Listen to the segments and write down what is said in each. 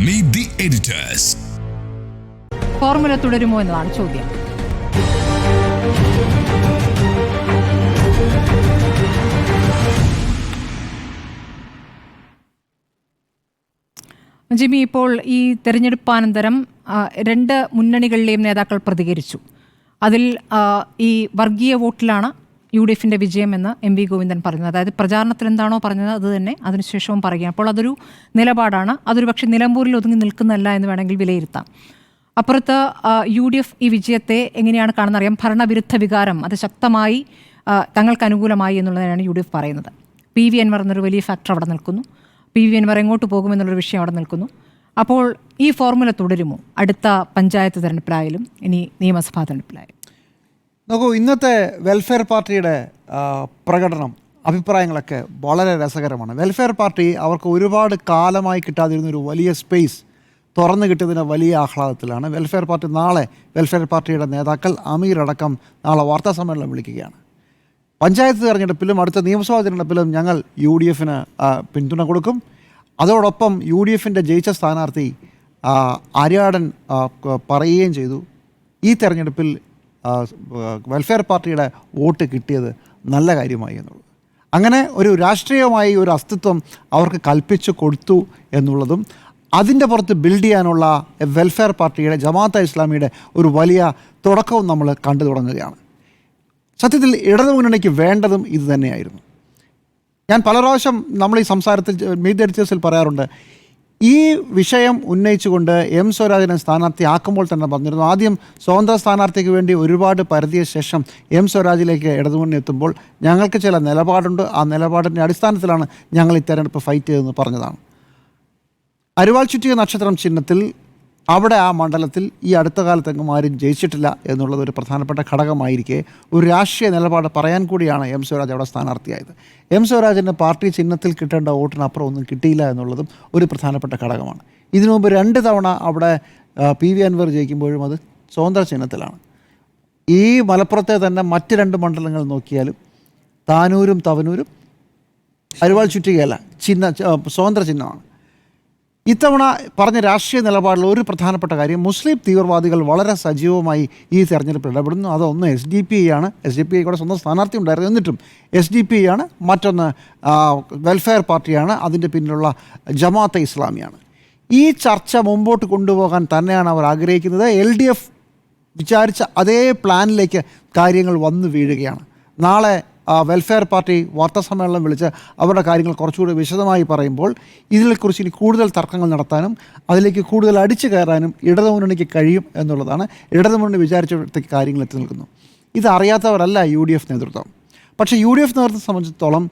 Meet the editors. Formula തുടരുമോ എന്നതാണ് ചോദ്യം. Jimmy, ഇപ്പോൾ ഈ തെരഞ്ഞെടുപ്പാനന്തരം രണ്ട് മുന്നണികളിലെയും നേതാക്കൾ പ്രതികരിച്ചു. അതിൽ ഈ വർഗീയ വോട്ടിലാണ് UDFിൻ്റെ വിജയമെന്ന് MV ഗോവിന്ദൻ പറയുന്നത്. അതായത് പ്രചാരണത്തിൽ എന്താണോ പറഞ്ഞത് അത് തന്നെ അതിനുശേഷവും പറയുകയാണ്. അപ്പോൾ അതൊരു നിലപാടാണ്. അതൊരു പക്ഷേ നിലമ്പൂരിൽ ഒതുങ്ങി നിൽക്കുന്നതല്ല എന്ന് വേണമെങ്കിൽ വിലയിരുത്താം. അപ്പുറത്ത് UDF ഈ വിജയത്തെ എങ്ങനെയാണ് കാണുന്നറിയാം. ഭരണവിരുദ്ധ വികാരം അത് ശക്തമായി തങ്ങൾക്ക് അനുകൂലമായി എന്നുള്ളതാണ് UDF പറയുന്നത്. PV അൻവർ എന്നൊരു വലിയ ഫാക്ടർ അവിടെ നിൽക്കുന്നു. PV അൻവർ എങ്ങോട്ട് പോകുമെന്നുള്ളൊരു വിഷയം അവിടെ നിൽക്കുന്നു. അപ്പോൾ ഈ ഫോർമുല തുടരുമോ അടുത്ത പഞ്ചായത്ത് തെരഞ്ഞെടുപ്പിലായാലും ഇനി നിയമസഭാ തെരഞ്ഞെടുപ്പിലായാലും? നോക്കൂ, ഇന്നത്തെ വെൽഫെയർ പാർട്ടിയുടെ പ്രകടനം, അഭിപ്രായങ്ങളൊക്കെ വളരെ രസകരമാണ്. വെൽഫെയർ പാർട്ടി അവർക്ക് ഒരുപാട് കാലമായി കിട്ടാതിരുന്നൊരു വലിയ സ്പേസ് തുറന്നു കിട്ടിയതിന് വലിയ ആഹ്ലാദത്തിലാണ്. വെൽഫെയർ പാർട്ടിയുടെ നേതാക്കൾ അമീർ അടക്കം നാളെ വാർത്താ സമ്മേളനം വിളിക്കുകയാണ്. പഞ്ചായത്ത് തിരഞ്ഞെടുപ്പിലും അടുത്ത നിയമസഭാ തിരഞ്ഞെടുപ്പിലും ഞങ്ങൾ UDFന് പിന്തുണ കൊടുക്കും. അതോടൊപ്പം UDFിൻ്റെ ജയിച്ച സ്ഥാനാർത്ഥി ആര്യാടൻ പറയുകയും ചെയ്തു, ഈ തെരഞ്ഞെടുപ്പിൽ വെൽഫെയർ പാർട്ടിയുടെ വോട്ട് കിട്ടിയത് നല്ല കാര്യമായി എന്നുള്ളത്. അങ്ങനെ ഒരു രാഷ്ട്രീയമായി ഒരു അസ്തിത്വം അവർക്ക് കൽപ്പിച്ചു കൊടുത്തു എന്നുള്ളതും അതിൻ്റെ പുറത്ത് ബിൽഡ് ചെയ്യാനുള്ള വെൽഫെയർ പാർട്ടിയുടെ ജമാഅത്തെ ഇസ്ലാമിയുടെ ഒരു വലിയ തുടക്കവും നമ്മൾ കണ്ടു തുടങ്ങുകയാണ്. സത്യത്തിൽ ഇടതു മുന്നണിക്ക് വേണ്ടതും ഇത് തന്നെയായിരുന്നു. ഞാൻ പല പ്രാവശ്യം നമ്മൾ ഈ സംസാരത്തിൽ മീഡിയ എഡിറ്റേഴ്സിൽ പറയാറുണ്ട്, ഈ വിഷയം ഉന്നയിച്ചുകൊണ്ട് M സ്വരാജിനെ സ്ഥാനാർത്ഥിയാക്കുമ്പോൾ തന്നെ പറഞ്ഞിരുന്നു, ആദ്യം സ്വതന്ത്ര സ്ഥാനാർത്ഥിക്ക് വേണ്ടി ഒരുപാട് പരതിയ ശേഷം M സ്വരാജിലേക്ക് ഇടതുമുന്നണി എത്തുമ്പോൾ ഞങ്ങൾക്ക് ചില നിലപാടുണ്ട്, ആ നിലപാടിൻ്റെ അടിസ്ഥാനത്തിലാണ് ഞങ്ങൾ ഈ തെരഞ്ഞെടുപ്പ് ഫൈറ്റ് ചെയ്തതെന്ന് പറഞ്ഞതാണ്. അരിവാൾ ചുറ്റിയ നക്ഷത്രം ചിഹ്നത്തിൽ അവിടെ ആ മണ്ഡലത്തിൽ ഈ അടുത്ത കാലത്തെങ്ങും ആരും ജയിച്ചിട്ടില്ല എന്നുള്ളത് ഒരു പ്രധാനപ്പെട്ട ഘടകമായിരിക്കെ ഒരു രാഷ്ട്രീയ നിലപാട് പറയാൻ കൂടിയാണ് M സ്വരാജ് അവിടെ സ്ഥാനാർത്ഥിയായത്. M സ്വരാജിൻ്റെ പാർട്ടി ചിഹ്നത്തിൽ കിട്ടേണ്ട വോട്ടിനപ്പുറം ഒന്നും കിട്ടിയില്ല എന്നുള്ളതും ഒരു പ്രധാനപ്പെട്ട ഘടകമാണ്. ഇതിനു മുമ്പ് 2 തവണ അവിടെ PV അൻവർ ജയിക്കുമ്പോഴും അത് സ്വതന്ത്ര ചിഹ്നത്തിലാണ്. ഈ മലപ്പുറത്തെ തന്നെ മറ്റ് 2 മണ്ഡലങ്ങൾ നോക്കിയാലും താനൂരും തവനൂരും അരിവാൾ ചുറ്റുകയല്ല, സ്വതന്ത്ര ചിഹ്നമാണ്. ഇത്തവണ പറഞ്ഞ രാഷ്ട്രീയ നിലപാടിൽ ഒരു പ്രധാനപ്പെട്ട കാര്യം, മുസ്ലിം തീവ്രവാദികൾ വളരെ സജീവമായി ഈ തെരഞ്ഞെടുപ്പിൽ ഇടപെടുന്നു. അതൊന്ന് SDPI ആണ്. SDPI കൂടെ സ്വന്തം സ്ഥാനാർത്ഥി ഉണ്ടായിരുന്നു, എന്നിട്ടും SDPI ആണ്. മറ്റൊന്ന് വെൽഫെയർ പാർട്ടിയാണ്. അതിൻ്റെ പിന്നിലുള്ള ജമാഅത്തെ ഇസ്ലാമിയാണ്. ഈ ചർച്ച മുമ്പോട്ട് കൊണ്ടുപോകാൻ തന്നെയാണ് അവർ ആഗ്രഹിക്കുന്നത്. LDF വിചാരിച്ച അതേ പ്ലാനിലേക്ക് കാര്യങ്ങൾ വന്നു വീഴുകയാണ്. നാളെ വെൽഫെയർ പാർട്ടി വാർത്താസമ്മേളനം വിളിച്ച് അവരുടെ കാര്യങ്ങൾ കുറച്ചുകൂടി വിശദമായി പറയുമ്പോൾ ഇതിനെക്കുറിച്ച് ഇനി കൂടുതൽ തർക്കങ്ങൾ നടത്താനും അതിലേക്ക് കൂടുതൽ അടിച്ചു കയറാനും ഇടതുമുന്നണിക്ക് കഴിയും എന്നുള്ളതാണ്. ഇടതുമുന്നണി വിചാരിച്ചിടത്തേക്ക് കാര്യങ്ങൾ എത്തി നിൽക്കുന്നു. ഇതറിയാത്തവരല്ല UDF നേതൃത്വം. പക്ഷേ UDF നേതൃത്വത്തെ സംബന്ധിച്ചിടത്തോളം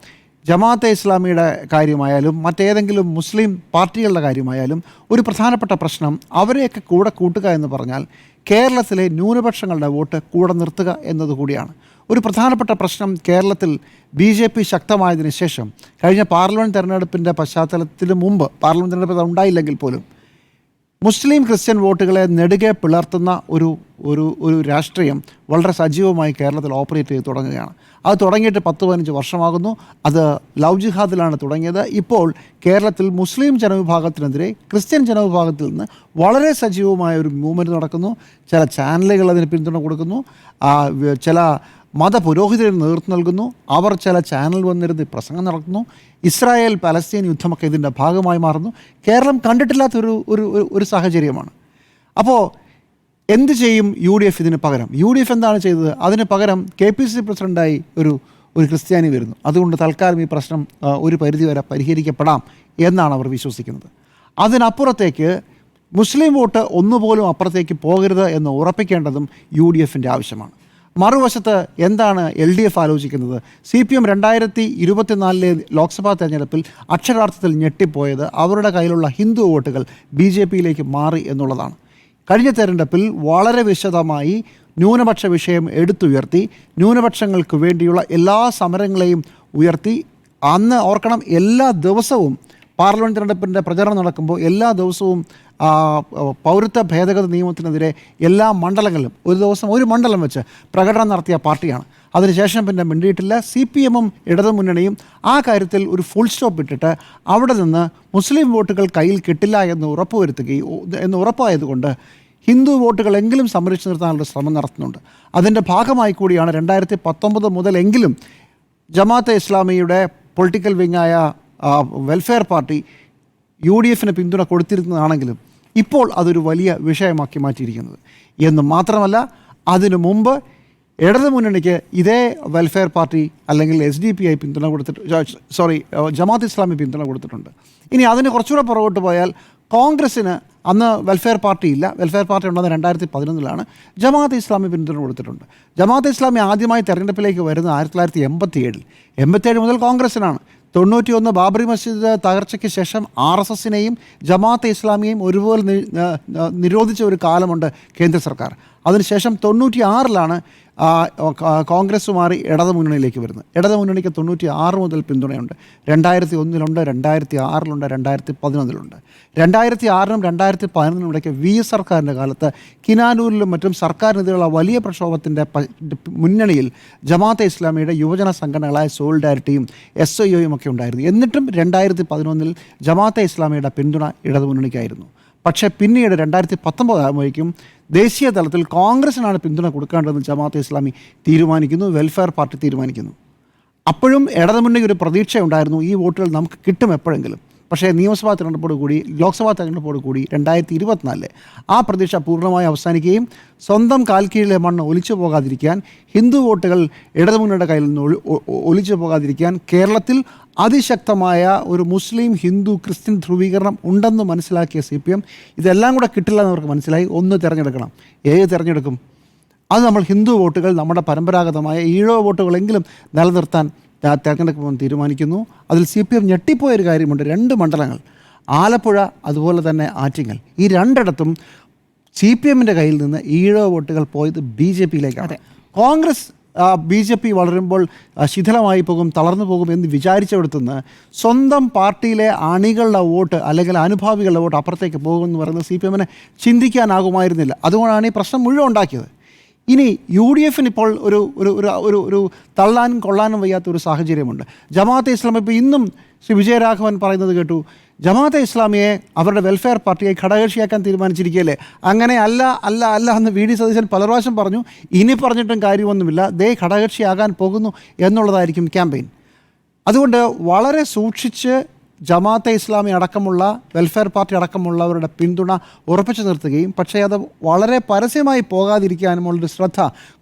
ജമാഅത്തെ ഇസ്ലാമിയുടെ കാര്യമായാലും മറ്റേതെങ്കിലും മുസ്ലിം പാർട്ടികളുടെ കാര്യമായാലും ഒരു പ്രധാനപ്പെട്ട പ്രശ്നം അവരെയൊക്കെ കൂടെ കൂട്ടുക എന്ന് പറഞ്ഞാൽ കേരളത്തിലെ ന്യൂനപക്ഷങ്ങളുടെ വോട്ട് കൂടെ നിർത്തുക എന്നതുകൂടിയാണ്. ഒരു പ്രധാനപ്പെട്ട പ്രശ്നം കേരളത്തിൽ BJP ശക്തമായതിനു ശേഷം കഴിഞ്ഞ പാർലമെൻറ്റ് തെരഞ്ഞെടുപ്പിൻ്റെ പശ്ചാത്തലത്തിന് മുമ്പ്, പാർലമെൻറ്റ് തെരഞ്ഞെടുപ്പ് ഉണ്ടായില്ലെങ്കിൽ പോലും മുസ്ലിം ക്രിസ്ത്യൻ വോട്ടുകളെ നെടുകെ പിളർത്തുന്ന ഒരു രാഷ്ട്രീയം വളരെ സജീവമായി കേരളത്തിൽ ഓപ്പറേറ്റ് ചെയ്ത് തുടങ്ങുകയാണ്. അത് തുടങ്ങിയിട്ട് 10-15 വർഷമാകുന്നു. അത് ലവ് ജിഹാദിലാണ് തുടങ്ങിയത്. ഇപ്പോൾ കേരളത്തിൽ മുസ്ലിം ജനവിഭാഗത്തിനെതിരെ ക്രിസ്ത്യൻ ജനവിഭാഗത്തിൽ നിന്ന് വളരെ സജീവമായ ഒരു മൂവ്മെൻറ്റ് നടക്കുന്നു. ചില ചാനലുകൾ അതിന് പിന്തുണ കൊടുക്കുന്നു, ചില മതപുരോഹിതന് നേതൃത്വം നൽകുന്നു, അവർ ചില ചാനൽ വന്നിരുന്ന് പ്രസംഗം നടത്തുന്നു. ഇസ്രായേൽ പലസ്തീൻ യുദ്ധമൊക്കെ ഇതിൻ്റെ ഭാഗമായി മാറുന്നു. കേരളം കണ്ടിട്ടില്ലാത്തൊരു ഒരു സാഹചര്യമാണ്. അപ്പോൾ എന്ത് ചെയ്യും UDF ഇതിന് പകരം? UDF എന്താണ് ചെയ്തത്? അതിന് പകരം KPCC പ്രസിഡൻ്റായി ഒരു ക്രിസ്ത്യാനി വരുന്നു. അതുകൊണ്ട് തൽക്കാലം ഈ പ്രശ്നം ഒരു പരിധിവരെ പരിഹരിക്കപ്പെടാം എന്നാണ് അവർ വിശ്വസിക്കുന്നത്. അതിനപ്പുറത്തേക്ക് മുസ്ലിം വോട്ട് ഒന്നുപോലും അപ്പുറത്തേക്ക് പോകരുത് എന്ന് ഉറപ്പിക്കേണ്ടതും UDFൻ്റെ ആവശ്യമാണ്. മറുവശത്ത് എന്താണ് LDF ആലോചിക്കുന്നത്? CPM 2024 ലോക്സഭാ തെരഞ്ഞെടുപ്പിൽ അക്ഷരാർത്ഥത്തിൽ ഞെട്ടിപ്പോയത് അവരുടെ കയ്യിലുള്ള ഹിന്ദു വോട്ടുകൾ BJPയിലേക്ക് മാറി എന്നുള്ളതാണ്. കഴിഞ്ഞ തെരഞ്ഞെടുപ്പിൽ വളരെ വിശദമായി ന്യൂനപക്ഷ വിഷയം എടുത്തുയർത്തി, ന്യൂനപക്ഷങ്ങൾക്ക് വേണ്ടിയുള്ള എല്ലാ സമരങ്ങളെയും ഉയർത്തി. അന്ന് ഓർക്കണം, എല്ലാ ദിവസവും പാർലമെൻറ്റ് തെരഞ്ഞെടുപ്പിൻ്റെ പ്രചരണം നടക്കുമ്പോൾ എല്ലാ ദിവസവും പൗരത്വ ഭേദഗതി നിയമത്തിനെതിരെ എല്ലാ മണ്ഡലങ്ങളിലും ഒരു ദിവസം ഒരു മണ്ഡലം വെച്ച് പ്രകടനം നടത്തിയ പാർട്ടിയാണ്. അതിനുശേഷം പിന്നെ മിണ്ടിയിട്ടില്ല. CPM-ഉം ഇടതുമുന്നണിയും ആ കാര്യത്തിൽ ഒരു ഫുൾ സ്റ്റോപ്പ് ഇട്ടിട്ട് അവിടെ നിന്ന് മുസ്ലിം വോട്ടുകൾ കയ്യിൽ കിട്ടില്ല എന്ന് ഉറപ്പായതുകൊണ്ട് ഹിന്ദു വോട്ടുകളെങ്കിലും സംരക്ഷിച്ചു നിർത്താനുള്ള ശ്രമം നടത്തുന്നുണ്ട്. അതിൻ്റെ ഭാഗമായി കൂടിയാണ് 2019 മുതലെങ്കിലും ജമാഅത്തെ ഇസ്ലാമിയുടെ പൊളിറ്റിക്കൽ വിങ്ങായ വെൽഫെയർ പാർട്ടി UDF-ന് പിന്തുണ കൊടുത്തിരുന്നതാണെങ്കിലും ഇപ്പോൾ അതൊരു വലിയ വിഷയമാക്കി മാറ്റിയിരിക്കുന്നത്. എന്ന് മാത്രമല്ല, അതിനു മുമ്പ് ഇടതുമുന്നണിക്ക് ഇതേ വെൽഫെയർ പാർട്ടി അല്ലെങ്കിൽ SDPI പിന്തുണ ജമാഅത്ത് ഇസ്ലാമി പിന്തുണ കൊടുത്തിട്ടുണ്ട്. ഇനി അതിന് കുറച്ചുകൂടെ പുറകോട്ട് പോയാൽ കോൺഗ്രസ്സിന് അന്ന് വെൽഫെയർ പാർട്ടി ഇല്ല. വെൽഫെയർ പാർട്ടി ഉണ്ടെന്ന് 2011 ജമാഅത്ത് ഇസ്ലാമി പിന്തുണ കൊടുത്തിട്ടുണ്ട്. ജമാഅത്ത് ഇസ്ലാമി ആദ്യമായി തെരഞ്ഞെടുപ്പിലേക്ക് വരുന്നത് 1987 മുതൽ കോൺഗ്രസ്സിനാണ്. 91 ബാബറി മസ്ജിദ് തകർച്ചയ്ക്ക് ശേഷം RSS-നെയും ജമാഅത്തെ ഇസ്ലാമിയെയും ഒരുപോലെ നിരോധിച്ച ഒരു കാലമുണ്ട് കേന്ദ്ര സർക്കാർ. അതിനുശേഷം 96 കോൺഗ്രസ് മാറി ഇടതുമുന്നണിയിലേക്ക് വരുന്നത്. ഇടതുമുന്നണിക്ക് 96 മുതൽ പിന്തുണയുണ്ട്. 2001 2006 2011 2006-നും 2011-നും ഇടയ്ക്ക് VS സർക്കാരിൻ്റെ കാലത്ത് കിനാനൂരിലും മറ്റും സർക്കാരിനെതിരെയുള്ള വലിയ പ്രക്ഷോഭത്തിൻ്റെ മുന്നണിയിൽ ജമാഅത്തെ ഇസ്ലാമിയുടെ യുവജന സംഘടനകളായ സോളിഡാരിറ്റിയും SIO-യും ഒക്കെ ഉണ്ടായിരുന്നു. എന്നിട്ടും 2011 ജമാഅത്തെ ഇസ്ലാമിയുടെ പിന്തുണ ഇടതുമുന്നണിക്കായിരുന്നു. പക്ഷേ പിന്നീട് 2019 ആകുമ്പോഴേക്കും ദേശീയ തലത്തിൽ കോൺഗ്രസിനാണ് പിന്തുണ കൊടുക്കേണ്ടതെന്ന് ജമാഅത്തെ ഇസ്ലാമി തീരുമാനിക്കുന്നു, വെൽഫെയർ പാർട്ടി തീരുമാനിക്കുന്നു. അപ്പോഴും ഇടതുമുന്നണിക്ക് ഒരു പ്രതീക്ഷയുണ്ടായിരുന്നു, ഈ വോട്ടുകൾ നമുക്ക് കിട്ടും എപ്പോഴെങ്കിലും. പക്ഷേ നിയമസഭാ തെരഞ്ഞെടുപ്പോടുകൂടി ലോക്സഭാ തെരഞ്ഞെടുപ്പോടുകൂടി 2024 ആ പ്രതീക്ഷ പൂർണ്ണമായി അവസാനിക്കുകയും സ്വന്തം കാൽക്കീഴിലെ മണ്ണ് ഒലിച്ചു പോകാതിരിക്കാൻ, ഹിന്ദു വോട്ടുകൾ ഇടതുമുന്നണിയുടെ കയ്യിൽ നിന്ന് ഒലിച്ചു പോകാതിരിക്കാൻ കേരളത്തിൽ അതിശക്തമായ ഒരു മുസ്ലിം ഹിന്ദു ക്രിസ്ത്യൻ ധ്രുവീകരണം ഉണ്ടെന്ന് മനസ്സിലാക്കിയ CPM ഇതെല്ലാം കൂടെ കിട്ടില്ല എന്നവർക്ക് മനസ്സിലായി. ഒന്ന് തിരഞ്ഞെടുക്കണം. ഏത് തിരഞ്ഞെടുക്കും? അത് നമ്മൾ ഹിന്ദു വോട്ടുകൾ, നമ്മുടെ പരമ്പരാഗതമായ ഈഴവ വോട്ടുകളെങ്കിലും നിലനിർത്താൻ തെരഞ്ഞെടുക്കുമ്പോൾ തീരുമാനിക്കുന്നു. അതിൽ CPM ഞെട്ടിപ്പോയൊരു കാര്യമുണ്ട്. 2 മണ്ഡലങ്ങൾ, ആലപ്പുഴ അതുപോലെ തന്നെ ആറ്റിങ്ങൽ, ഈ രണ്ടിടത്തും CPM-ൻ്റെ കയ്യിൽ നിന്ന് ഈഴവ വോട്ടുകൾ പോയത് BJP-യിലേക്കാണ്. കോൺഗ്രസ് BJP വളരുമ്പോൾ ശിഥിലമായി പോകും, തളർന്നു പോകും എന്ന് വിചാരിച്ചെടുത്തുനിന്ന് സ്വന്തം പാർട്ടിയിലെ അണികളുടെ വോട്ട് അല്ലെങ്കിൽ അനുഭാവികളുടെ വോട്ട് അപ്പുറത്തേക്ക് പോകുമെന്ന് പറയുന്നത് CPM-ന് ചിന്തിക്കാനാകുമായിരുന്നില്ല. അതുകൊണ്ടാണ് ഈ പ്രശ്നം മുഴുവൻ ഉണ്ടാക്കിയത്. ഇനി UDF-ന് ഇപ്പോൾ ഒരു തള്ളാനും കൊള്ളാനും വയ്യാത്തൊരു സാഹചര്യമുണ്ട്. ജമാഅത്തെ ഇസ്ലാമി ഇപ്പോൾ ഇന്നും ശ്രീ വിജയരാഘവൻ പറയുന്നത് കേട്ടു, ജമാഅത്തെ ഇസ്ലാമിയെ അവരുടെ വെൽഫെയർ പാർട്ടിയെ ഘടകകക്ഷിയാക്കാൻ തീരുമാനിച്ചിരിക്കുകയല്ലേ. അങ്ങനെ അല്ല എന്ന് VD സതീശൻ പല പ്രാവശ്യം പറഞ്ഞു. ഇനി പറഞ്ഞിട്ടും കാര്യമൊന്നുമില്ല, ദേ ഘടകകക്ഷിയാകാൻ പോകുന്നു എന്നുള്ളതായിരിക്കും ക്യാമ്പയിൻ. അതുകൊണ്ട് വളരെ സൂക്ഷിച്ച് ജമാഅത്തെ ഇസ്ലാമി അടക്കമുള്ള വെൽഫെയർ പാർട്ടി അടക്കമുള്ളവരുടെ പിന്തുണ ഉറപ്പിച്ചു നിർത്തുകയും പക്ഷേ അത് വളരെ പരസ്യമായി പോകാതിരിക്കാനുമുള്ളൊരു ശ്രദ്ധ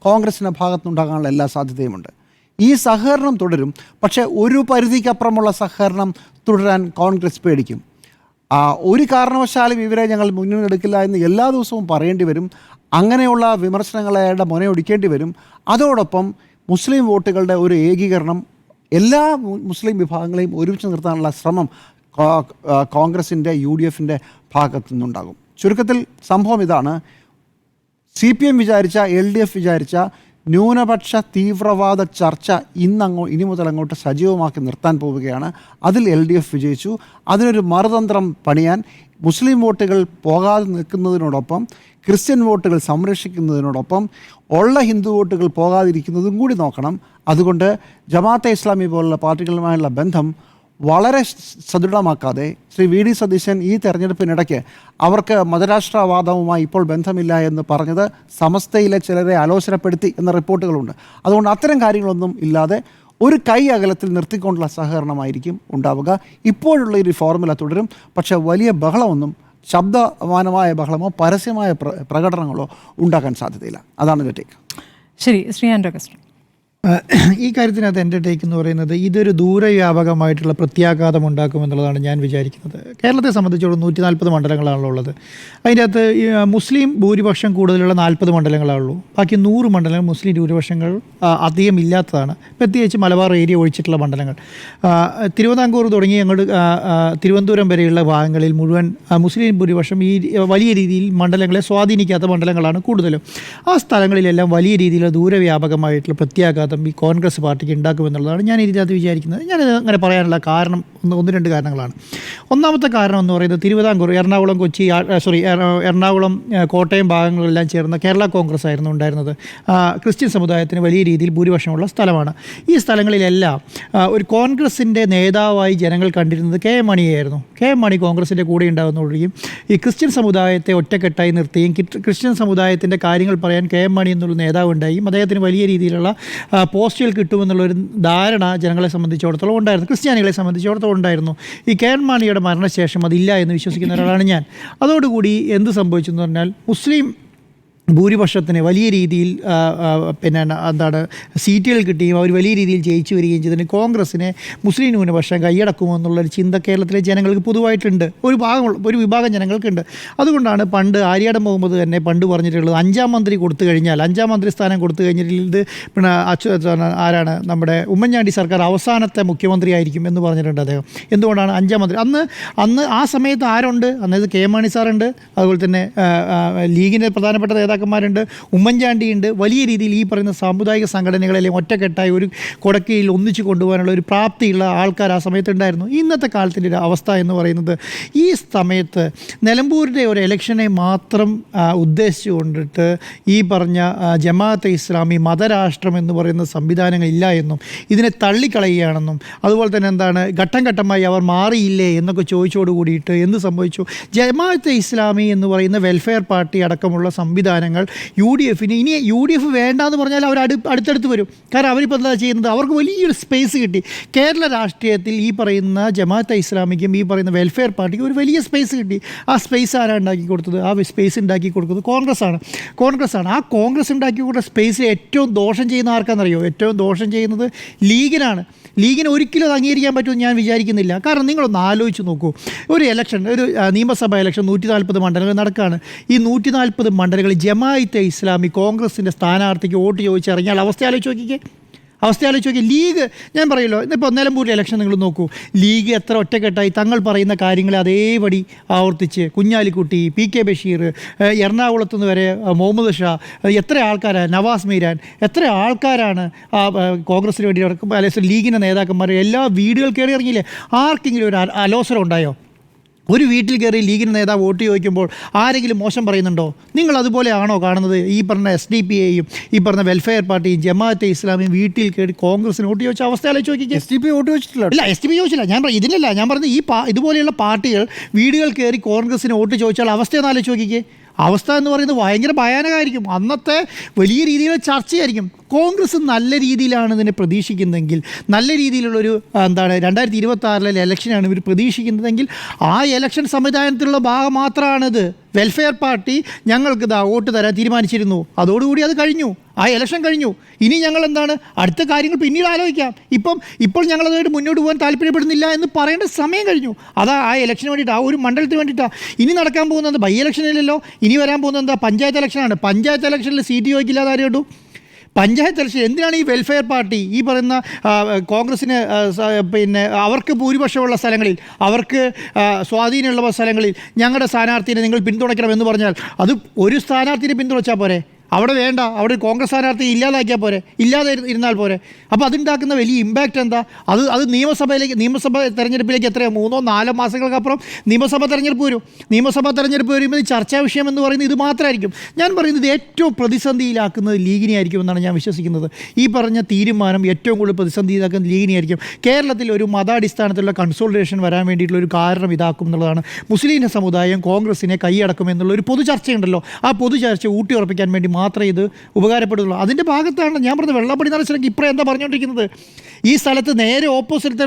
കോൺഗ്രസിൻ്റെ ഭാഗത്തുനിന്നുണ്ടാകാനുള്ള എല്ലാ സാധ്യതയുമുണ്ട്. ഈ സഹകരണം തുടരും. പക്ഷേ ഒരു പരിധിക്കപ്പുറമുള്ള സഹകരണം തുടരാൻ കോൺഗ്രസ് പേടിക്കും. ഒരു കാരണവശാലും ഇവരെ ഞങ്ങൾ മുന്നിലെടുക്കില്ല എന്ന് എല്ലാ ദിവസവും പറയേണ്ടി വരും. അങ്ങനെയുള്ള വിമർശനങ്ങളുടെ മുനയൊടിക്കേണ്ടി വരും. അതോടൊപ്പം മുസ്ലിം വോട്ടുകളുടെ ഒരു ഏകീകരണം, എല്ലാ മുസ്ലിം വിഭാഗങ്ങളെയും ഒരുമിച്ച് നിർത്താനുള്ള ശ്രമം കോൺഗ്രസിൻ്റെ UDF-ൻ്റെ ഭാഗത്തു നിന്നുണ്ടാകും. ചുരുക്കത്തിൽ സംഭവം ഇതാണ്. CPM വിചാരിച്ച, LDF വിചാരിച്ച ന്യൂനപക്ഷ തീവ്രവാദ ചർച്ച ഇനി മുതൽ അങ്ങോട്ട് സജീവമാക്കി നിർത്താൻ പോവുകയാണ്. അതിൽ LDF വിജയിച്ചു. അതിനൊരു മറുതന്ത്രം പണിയാൻ മുസ്ലിം വോട്ടുകൾ പോകാതെ നിൽക്കുന്നതിനോടൊപ്പം ക്രിസ്ത്യൻ വോട്ടുകൾ സംരക്ഷിക്കുന്നതിനോടൊപ്പം ഉള്ള ഹിന്ദു വോട്ടുകൾ പോകാതിരിക്കുന്നതും കൂടി നോക്കണം. അതുകൊണ്ട് ജമാഅത്തെ ഇസ്ലാമി പോലുള്ള പാർട്ടികളുമായുള്ള ബന്ധം വളരെ സദൃഢമാക്കാതെ ശ്രീ VD സതീശൻ ഈ തെരഞ്ഞെടുപ്പിനിടയ്ക്ക് അവർക്ക് മതരാഷ്ട്രവാദവുമായി ഇപ്പോൾ ബന്ധമില്ല എന്ന് പറഞ്ഞത് സമസ്തയിലെ ചിലരെ ആലോചനപ്പെടുത്തി എന്ന റിപ്പോർട്ടുകളുണ്ട്. അതുകൊണ്ട് അത്തരം കാര്യങ്ങളൊന്നും ഇല്ലാതെ ഒരു കൈ അകലത്തിൽ നിർത്തിക്കൊണ്ടുള്ള സഹകരണമായിരിക്കും ഉണ്ടാവുക. ഇപ്പോഴുള്ള ഒരു ഫോർമുല തുടരും. പക്ഷേ വലിയ ബഹളമൊന്നും, ശബ്ദമാനമായ ബഹളമോ പരസ്യമായ പ്രകടനങ്ങളോ ഉണ്ടാക്കാൻ സാധ്യതയില്ല. അതാണ് എൻ്റെ ടേക്ക്. ശരി, ശ്രീ ആൻഡ്രൂ അഗസ്റ്റിൻ. ഈ കാര്യത്തിനകത്ത് എൻ്റെ ടേക്ക് എന്ന് പറയുന്നത് ഇതൊരു ദൂരവ്യാപകമായിട്ടുള്ള പ്രത്യാഘാതം ഉണ്ടാക്കുമെന്നുള്ളതാണ് ഞാൻ വിചാരിക്കുന്നത്. കേരളത്തെ സംബന്ധിച്ചോളം 140 മണ്ഡലങ്ങളാണല്ലോ ഉള്ളത്. അതിൻ്റെ അകത്ത് മുസ്ലിം ഭൂരിപക്ഷം കൂടുതലുള്ള 40 മണ്ഡലങ്ങളാണുള്ളൂ. ബാക്കി 100 മണ്ഡലങ്ങൾ മുസ്ലിം ഭൂരിപക്ഷങ്ങൾ അധികം ഇല്ലാത്തതാണ്. പ്രത്യേകിച്ച് മലബാർ ഏരിയ ഒഴിച്ചിട്ടുള്ള മണ്ഡലങ്ങൾ. തിരുവിതാംകൂർ തുടങ്ങി അങ്ങോട്ട് തിരുവനന്തപുരം വരെയുള്ള ഭാഗങ്ങളിൽ മുഴുവൻ മുസ്ലിം ഭൂരിപക്ഷം ഈ വലിയ രീതിയിൽ മണ്ഡലങ്ങളെ സ്വാധീനിക്കാത്ത മണ്ഡലങ്ങളാണ് കൂടുതലും. ആ സ്ഥലങ്ങളിലെല്ലാം വലിയ രീതിയിലുള്ള ദൂരവ്യാപകമായിട്ടുള്ള പ്രത്യാഘാതം ഈ കോൺഗ്രസ് പാർട്ടിക്ക് ഉണ്ടാക്കുമെന്നുള്ളതാണ് ഞാൻ ഇതിനകത്ത് വിചാരിക്കുന്നത്. ഞാനിത് അങ്ങനെ പറയാനുള്ള കാരണം ഒന്ന് രണ്ട് കാരണങ്ങളാണ്. ഒന്നാമത്തെ കാരണം എന്ന് പറയുന്നത് തിരുവിതാംകൂർ, എറണാകുളം, കൊച്ചി, എറണാകുളം, കോട്ടയം ഭാഗങ്ങളെല്ലാം ചേർന്ന കേരള കോൺഗ്രസ് ആയിരുന്നു ഉണ്ടായിരുന്നത്. ക്രിസ്ത്യൻ സമുദായത്തിന് വലിയ രീതിയിൽ ഭൂരിപക്ഷമുള്ള സ്ഥലമാണ്. ഈ സ്ഥലങ്ങളിലെല്ലാം ഒരു കോൺഗ്രസിൻ്റെ നേതാവായി ജനങ്ങൾ കണ്ടിരുന്നത് കെ എം മണിയായിരുന്നു. കെ എം മണി കോൺഗ്രസിൻ്റെ കൂടെ ഉണ്ടാകുന്നതോടുകയും ഈ ക്രിസ്ത്യൻ സമുദായത്തെ ഒറ്റക്കെട്ടായി നിർത്തുകയും ക്രിസ്ത്യൻ സമുദായത്തിൻ്റെ കാര്യങ്ങൾ പറയാൻ കെ എം മണി എന്നുള്ള നേതാവ് ഉണ്ടായും അദ്ദേഹത്തിന് വലിയ രീതിയിലുള്ള പോസ്റ്റുകൾ കിട്ടുമെന്നുള്ളൊരു ധാരണ ജനങ്ങളെ സംബന്ധിച്ചിടത്തോളം ഉണ്ടായിരുന്നു, ക്രിസ്ത്യാനികളെ സംബന്ധിച്ചിടത്തോളം ഉണ്ടായിരുന്നു. ഈ കെ എം മാണിയുടെ മരണശേഷം അതില്ല എന്ന് വിശ്വസിക്കുന്ന ഒരാളാണ് ഞാൻ. അതോടുകൂടി എന്ത് സംഭവിച്ചു എന്ന് പറഞ്ഞാൽ മുസ്ലിം ഭൂരിപക്ഷത്തിന് വലിയ രീതിയിൽ സീറ്റുകൾ കിട്ടുകയും അവർ വലിയ രീതിയിൽ ജയിച്ചു വരികയും ചെയ്തതിന് കോൺഗ്രസിനെ മുസ്ലിം ന്യൂനപക്ഷം കൈയടക്കുമോ എന്നുള്ളൊരു ചിന്ത കേരളത്തിലെ ജനങ്ങൾക്ക് പൊതുവായിട്ടുണ്ട്, ഒരു വിഭാഗം ജനങ്ങൾക്കുണ്ട്. അതുകൊണ്ടാണ് പണ്ട് ആര്യാടൻ മുഹമ്മദ് തന്നെ പണ്ട് പറഞ്ഞിട്ടുള്ളത് 5ാം മന്ത്രി കൊടുത്തു കഴിഞ്ഞാൽ, 5ാം മന്ത്രി സ്ഥാനം കൊടുത്തു കഴിഞ്ഞിട്ട് പിന്നെ ആരാണ് നമ്മുടെ ഉമ്മൻചാണ്ടി സർക്കാർ അവസാനത്തെ മുഖ്യമന്ത്രി ആയിരിക്കും എന്ന് പറഞ്ഞിട്ടുണ്ട് അദ്ദേഹം. എന്തുകൊണ്ടാണ് 5ാം മന്ത്രി? അന്ന് ആ സമയത്ത് ആരുണ്ട്? അതായത് കെ എം മാണി സാറുണ്ട്, അതുപോലെ തന്നെ ലീഗിൻ്റെ പ്രധാനപ്പെട്ട നേതാക്കന്മാരുണ്ട്, ഉമ്മൻചാണ്ടിയുണ്ട്. വലിയ രീതിയിൽ ഈ പറയുന്ന സാമുദായിക സംഘടനകളെല്ലാം ഒറ്റക്കെട്ടായി ഒരു കൊടക്കയിൽ ഒന്നിച്ചു കൊണ്ടുപോകാനുള്ള ഒരു പ്രാപ്തിയുള്ള ആൾക്കാർ ആ സമയത്തുണ്ടായിരുന്നു. ഇന്നത്തെ കാലത്തിൻ്റെ ഒരു അവസ്ഥ എന്ന് പറയുന്നത് ഈ സമയത്ത് നിലമ്പൂരിൻ്റെ ഒരു ഇലക്ഷനെ മാത്രം ഉദ്ദേശിച്ചുകൊണ്ടിട്ട് ഈ പറഞ്ഞ ജമാഅത്തെ ഇസ്ലാമി മതരാഷ്ട്രം എന്ന് പറയുന്ന സംവിധാനങ്ങളില്ല എന്നും ഇതിനെ തള്ളിക്കളയുകയാണെന്നും അതുപോലെ തന്നെ ഘട്ടം ഘട്ടമായി അവർ മാറിയില്ലേ എന്നൊക്കെ ചോദിച്ചോട് കൂടിയിട്ട് എന്ത് സംഭവിച്ചു? ജമാഅത്തെ ഇസ്ലാമി എന്ന് പറയുന്ന വെൽഫെയർ പാർട്ടി അടക്കമുള്ള സംവിധാനങ്ങൾ UDFന് ഇനി UDF വേണ്ടാന്ന് പറഞ്ഞാൽ അവർ അടുത്തടുത്ത് വരും. കാരണം അവരിപ്പോൾ എന്താ ചെയ്യുന്നത്? അവർക്ക് വലിയൊരു സ്പേസ് കിട്ടി. കേരള രാഷ്ട്രീയത്തിൽ ഈ പറയുന്ന ജമാഅത്തെ ഇസ്ലാമിക്കും ഈ പറയുന്ന വെൽഫെയർ പാർട്ടിക്കും ഒരു വലിയ സ്പേസ് കിട്ടി. ആ സ്പേസ് ആരാണ് ഉണ്ടാക്കി കൊടുത്തത്? ആ സ്പേസ് ഉണ്ടാക്കി കൊടുക്കുന്നത് കോൺഗ്രസ്സാണ്. ആ കോൺഗ്രസ് ഉണ്ടാക്കി കൊടുത്ത സ്പേസിൽ ഏറ്റവും ദോഷം ചെയ്യുന്ന ആർക്കാണെന്നറിയോ? ഏറ്റവും ദോഷം ചെയ്യുന്നത് ലീഗിനാണ്. ലീഗിന് ഒരിക്കലും അത് അംഗീകരിക്കാൻ പറ്റുമെന്ന് ഞാൻ വിചാരിക്കുന്നില്ല. കാരണം നിങ്ങളൊന്ന് ആലോചിച്ച് നോക്കൂ, ഒരു നിയമസഭാ ഇലക്ഷൻ 140 മണ്ഡലങ്ങൾ നടക്കുകയാണ്. ഈ 140 മണ്ഡലങ്ങളിൽ ജമാഅത്തെ ഇസ്ലാമി കോൺഗ്രസിൻ്റെ സ്ഥാനാർത്ഥിക്ക് വോട്ട് ചോദിച്ചിറങ്ങിയാൽ അവസ്ഥ ആലോചിച്ച് നോക്കി. ലീഗ്, ഞാൻ പറയുമല്ലോ, ഇപ്പോൾ നിലമ്പൂരിലെ ഇലക്ഷൻ നിങ്ങൾ നോക്കൂ, ലീഗ് എത്ര ഒറ്റക്കെട്ടായി തങ്ങൾ പറയുന്ന കാര്യങ്ങളെ അതേപടി ആവർത്തിച്ച് കുഞ്ഞാലിക്കുട്ടി, PK ബഷീർ, എറണാകുളത്ത് നിന്ന് വരെ മുഹമ്മദ് ഷാ, എത്ര ആൾക്കാരാണ്, നവാസ് മീരാൻ, എത്ര ആൾക്കാരാണ് കോൺഗ്രസിന് വേണ്ടി അല്ലെങ്കിൽ ലീഗിൻ്റെ നേതാക്കന്മാർ എല്ലാ വീടുകൾ കയറി ഇറങ്ങിയില്ലേ? ആർക്കെങ്കിലും ഒരു അലോസരം ഉണ്ടായോ? ഒരു വീട്ടിൽ കയറി ലീഗിന് നേതാവ് വോട്ട് ചോദിക്കുമ്പോൾ ആരെങ്കിലും മോശം പറയുന്നുണ്ടോ? നിങ്ങൾ അതുപോലെയാണോ കാണുന്നത്? ഈ പറഞ്ഞ SDPയെയും ഈ പറഞ്ഞ വെൽഫെയർ പാർട്ടിയും ജമാഅത്തെ ഇസ്ലാമിയും വീട്ടിൽ കയറി കോൺഗ്രസിന് വോട്ട് ചോദിച്ച അവസ്ഥ ആലോചിച്ച് നോക്കിക്കേ. SDP വോട്ട് ചോദിച്ചിട്ടില്ല. ഇല്ല, SDP ചോദിച്ചില്ല. ഞാൻ പറഞ്ഞത് ഇതുപോലെയുള്ള പാർട്ടികൾ വീടുകൾ കയറി കോൺഗ്രസിന് വോട്ട് ചോദിച്ചാൽ അവസ്ഥയൊന്നും ആലോചിച്ച് നോക്കിക്കേ. അവസ്ഥ എന്ന് പറയുന്നത് ഭയങ്കര ഭയാനകമായിരിക്കും. അന്നത്തെ വലിയ രീതിയിലുള്ള ചർച്ചയായിരിക്കും. കോൺഗ്രസ് നല്ല രീതിയിലാണ് ഇതിനെ പ്രതീക്ഷിക്കുന്നതെങ്കിൽ, നല്ല രീതിയിലുള്ളൊരു 2026 ഇലക്ഷനാണ് ഇവർ പ്രതീക്ഷിക്കുന്നതെങ്കിൽ ആ ഇലക്ഷൻ സംവിധാനത്തിലുള്ള ഭാഗം മാത്രമാണിത്. വെൽഫെയർ പാർട്ടി ഞങ്ങൾക്ക് വോട്ട് തരാൻ തീരുമാനിച്ചിരുന്നു, അതോടുകൂടി അത് കഴിഞ്ഞു, ആ ഇലക്ഷൻ കഴിഞ്ഞു. ഇനി ഞങ്ങൾ അടുത്ത കാര്യങ്ങൾ പിന്നീട് ആലോചിക്കാം. ഇപ്പോൾ ഞങ്ങളതുമായിട്ട് മുന്നോട്ട് പോകാൻ താല്പര്യപ്പെടുന്നില്ല എന്ന് പറയേണ്ട സമയം കഴിഞ്ഞു. അതാ ആ ഇലക്ഷന് വേണ്ടിയിട്ട്, ആ ഒരു മണ്ഡലത്തിന് വേണ്ടിയിട്ടാണ്. ഇനി നടക്കാൻ പോകുന്നത് ബൈ ഇലക്ഷനിലല്ലോ, ഇനി വരാൻ പോകുന്നത് പഞ്ചായത്ത് ഇലക്ഷനാണ്. പഞ്ചായത്ത് ഇലക്ഷനിൽ സീറ്റ് ചോദിക്കില്ലാതെ ആരും കണ്ടു? പഞ്ചായത്ത് ഇലക്ഷൻ എന്തിനാണ് ഈ വെൽഫെയർ പാർട്ടി ഈ പറയുന്ന കോൺഗ്രസ്സിന് അവർക്ക് ഭൂരിപക്ഷമുള്ള സ്ഥലങ്ങളിൽ, അവർക്ക് സ്വാധീനമുള്ള സ്ഥലങ്ങളിൽ ഞങ്ങളുടെ സ്ഥാനാർത്ഥിനെ നിങ്ങൾ പിന്തുണയ്ക്കണമെന്ന് പറഞ്ഞാൽ അത് ഒരു സ്ഥാനാർത്ഥിനെ പിന്തുണച്ചാൽ പോരെ? അവിടെ വേണ്ട, അവിടെ കോൺഗ്രസ് സ്ഥാനാർത്ഥി ഇല്ലാതാക്കിയാൽ പോരെ, ഇല്ലാതെ ഇരുന്നാൽ പോരെ? അപ്പോൾ അതുണ്ടാക്കുന്ന വലിയ ഇമ്പാക്റ്റ് എന്താ? അത് നിയമസഭ തെരഞ്ഞെടുപ്പിലേക്ക് എത്രയോ 3-4 മാസങ്ങൾക്കപ്പുറം നിയമസഭാ തെരഞ്ഞെടുപ്പ് വരും. നിയമസഭാ തെരഞ്ഞെടുപ്പ് വരുമ്പോൾ ഈ ചർച്ചാ വിഷയം എന്ന് പറയുന്നത് ഇത് മാത്രമായിരിക്കും. ഞാൻ പറയുന്നത് ഏറ്റവും പ്രതിസന്ധിയിലാക്കുന്നത് ലീഗിനെ ആയിരിക്കും എന്നാണ് ഞാൻ വിശ്വസിക്കുന്നത്. ഈ പറഞ്ഞ തീരുമാനം ഏറ്റവും കൂടുതൽ പ്രതിസന്ധിയിലാക്കുന്നത് ലീഗിനെ ആയിരിക്കും. കേരളത്തിൽ ഒരു മതാടിസ്ഥാനത്തിലുള്ള കൺസോളിഡേഷൻ വരാൻ വേണ്ടിയിട്ടുള്ള ഒരു കാരണം ഇതാക്കും എന്നുള്ളതാണ്. മുസ്ലിം സമുദായം കോൺഗ്രസിനെ കൈയടക്കും എന്നുള്ള ഒരു പൊതുചർച്ചയുണ്ടല്ലോ, ആ പൊതുചർച്ച ഊട്ടിയുറപ്പിക്കാൻ വേണ്ടി മാത്രമേ ഇത് ഉപകാരപ്പെടുള്ളൂ. അതിൻ്റെ ഭാഗത്താണ് ഞാൻ പറഞ്ഞത്. വെള്ളപ്പടി നടേശനൊക്കെ ഇപ്പം എന്താ പറഞ്ഞുകൊണ്ടിരിക്കുന്നത്? ഈ സ്ഥലത്ത് നേരെ ഓപ്പോസിറ്റ്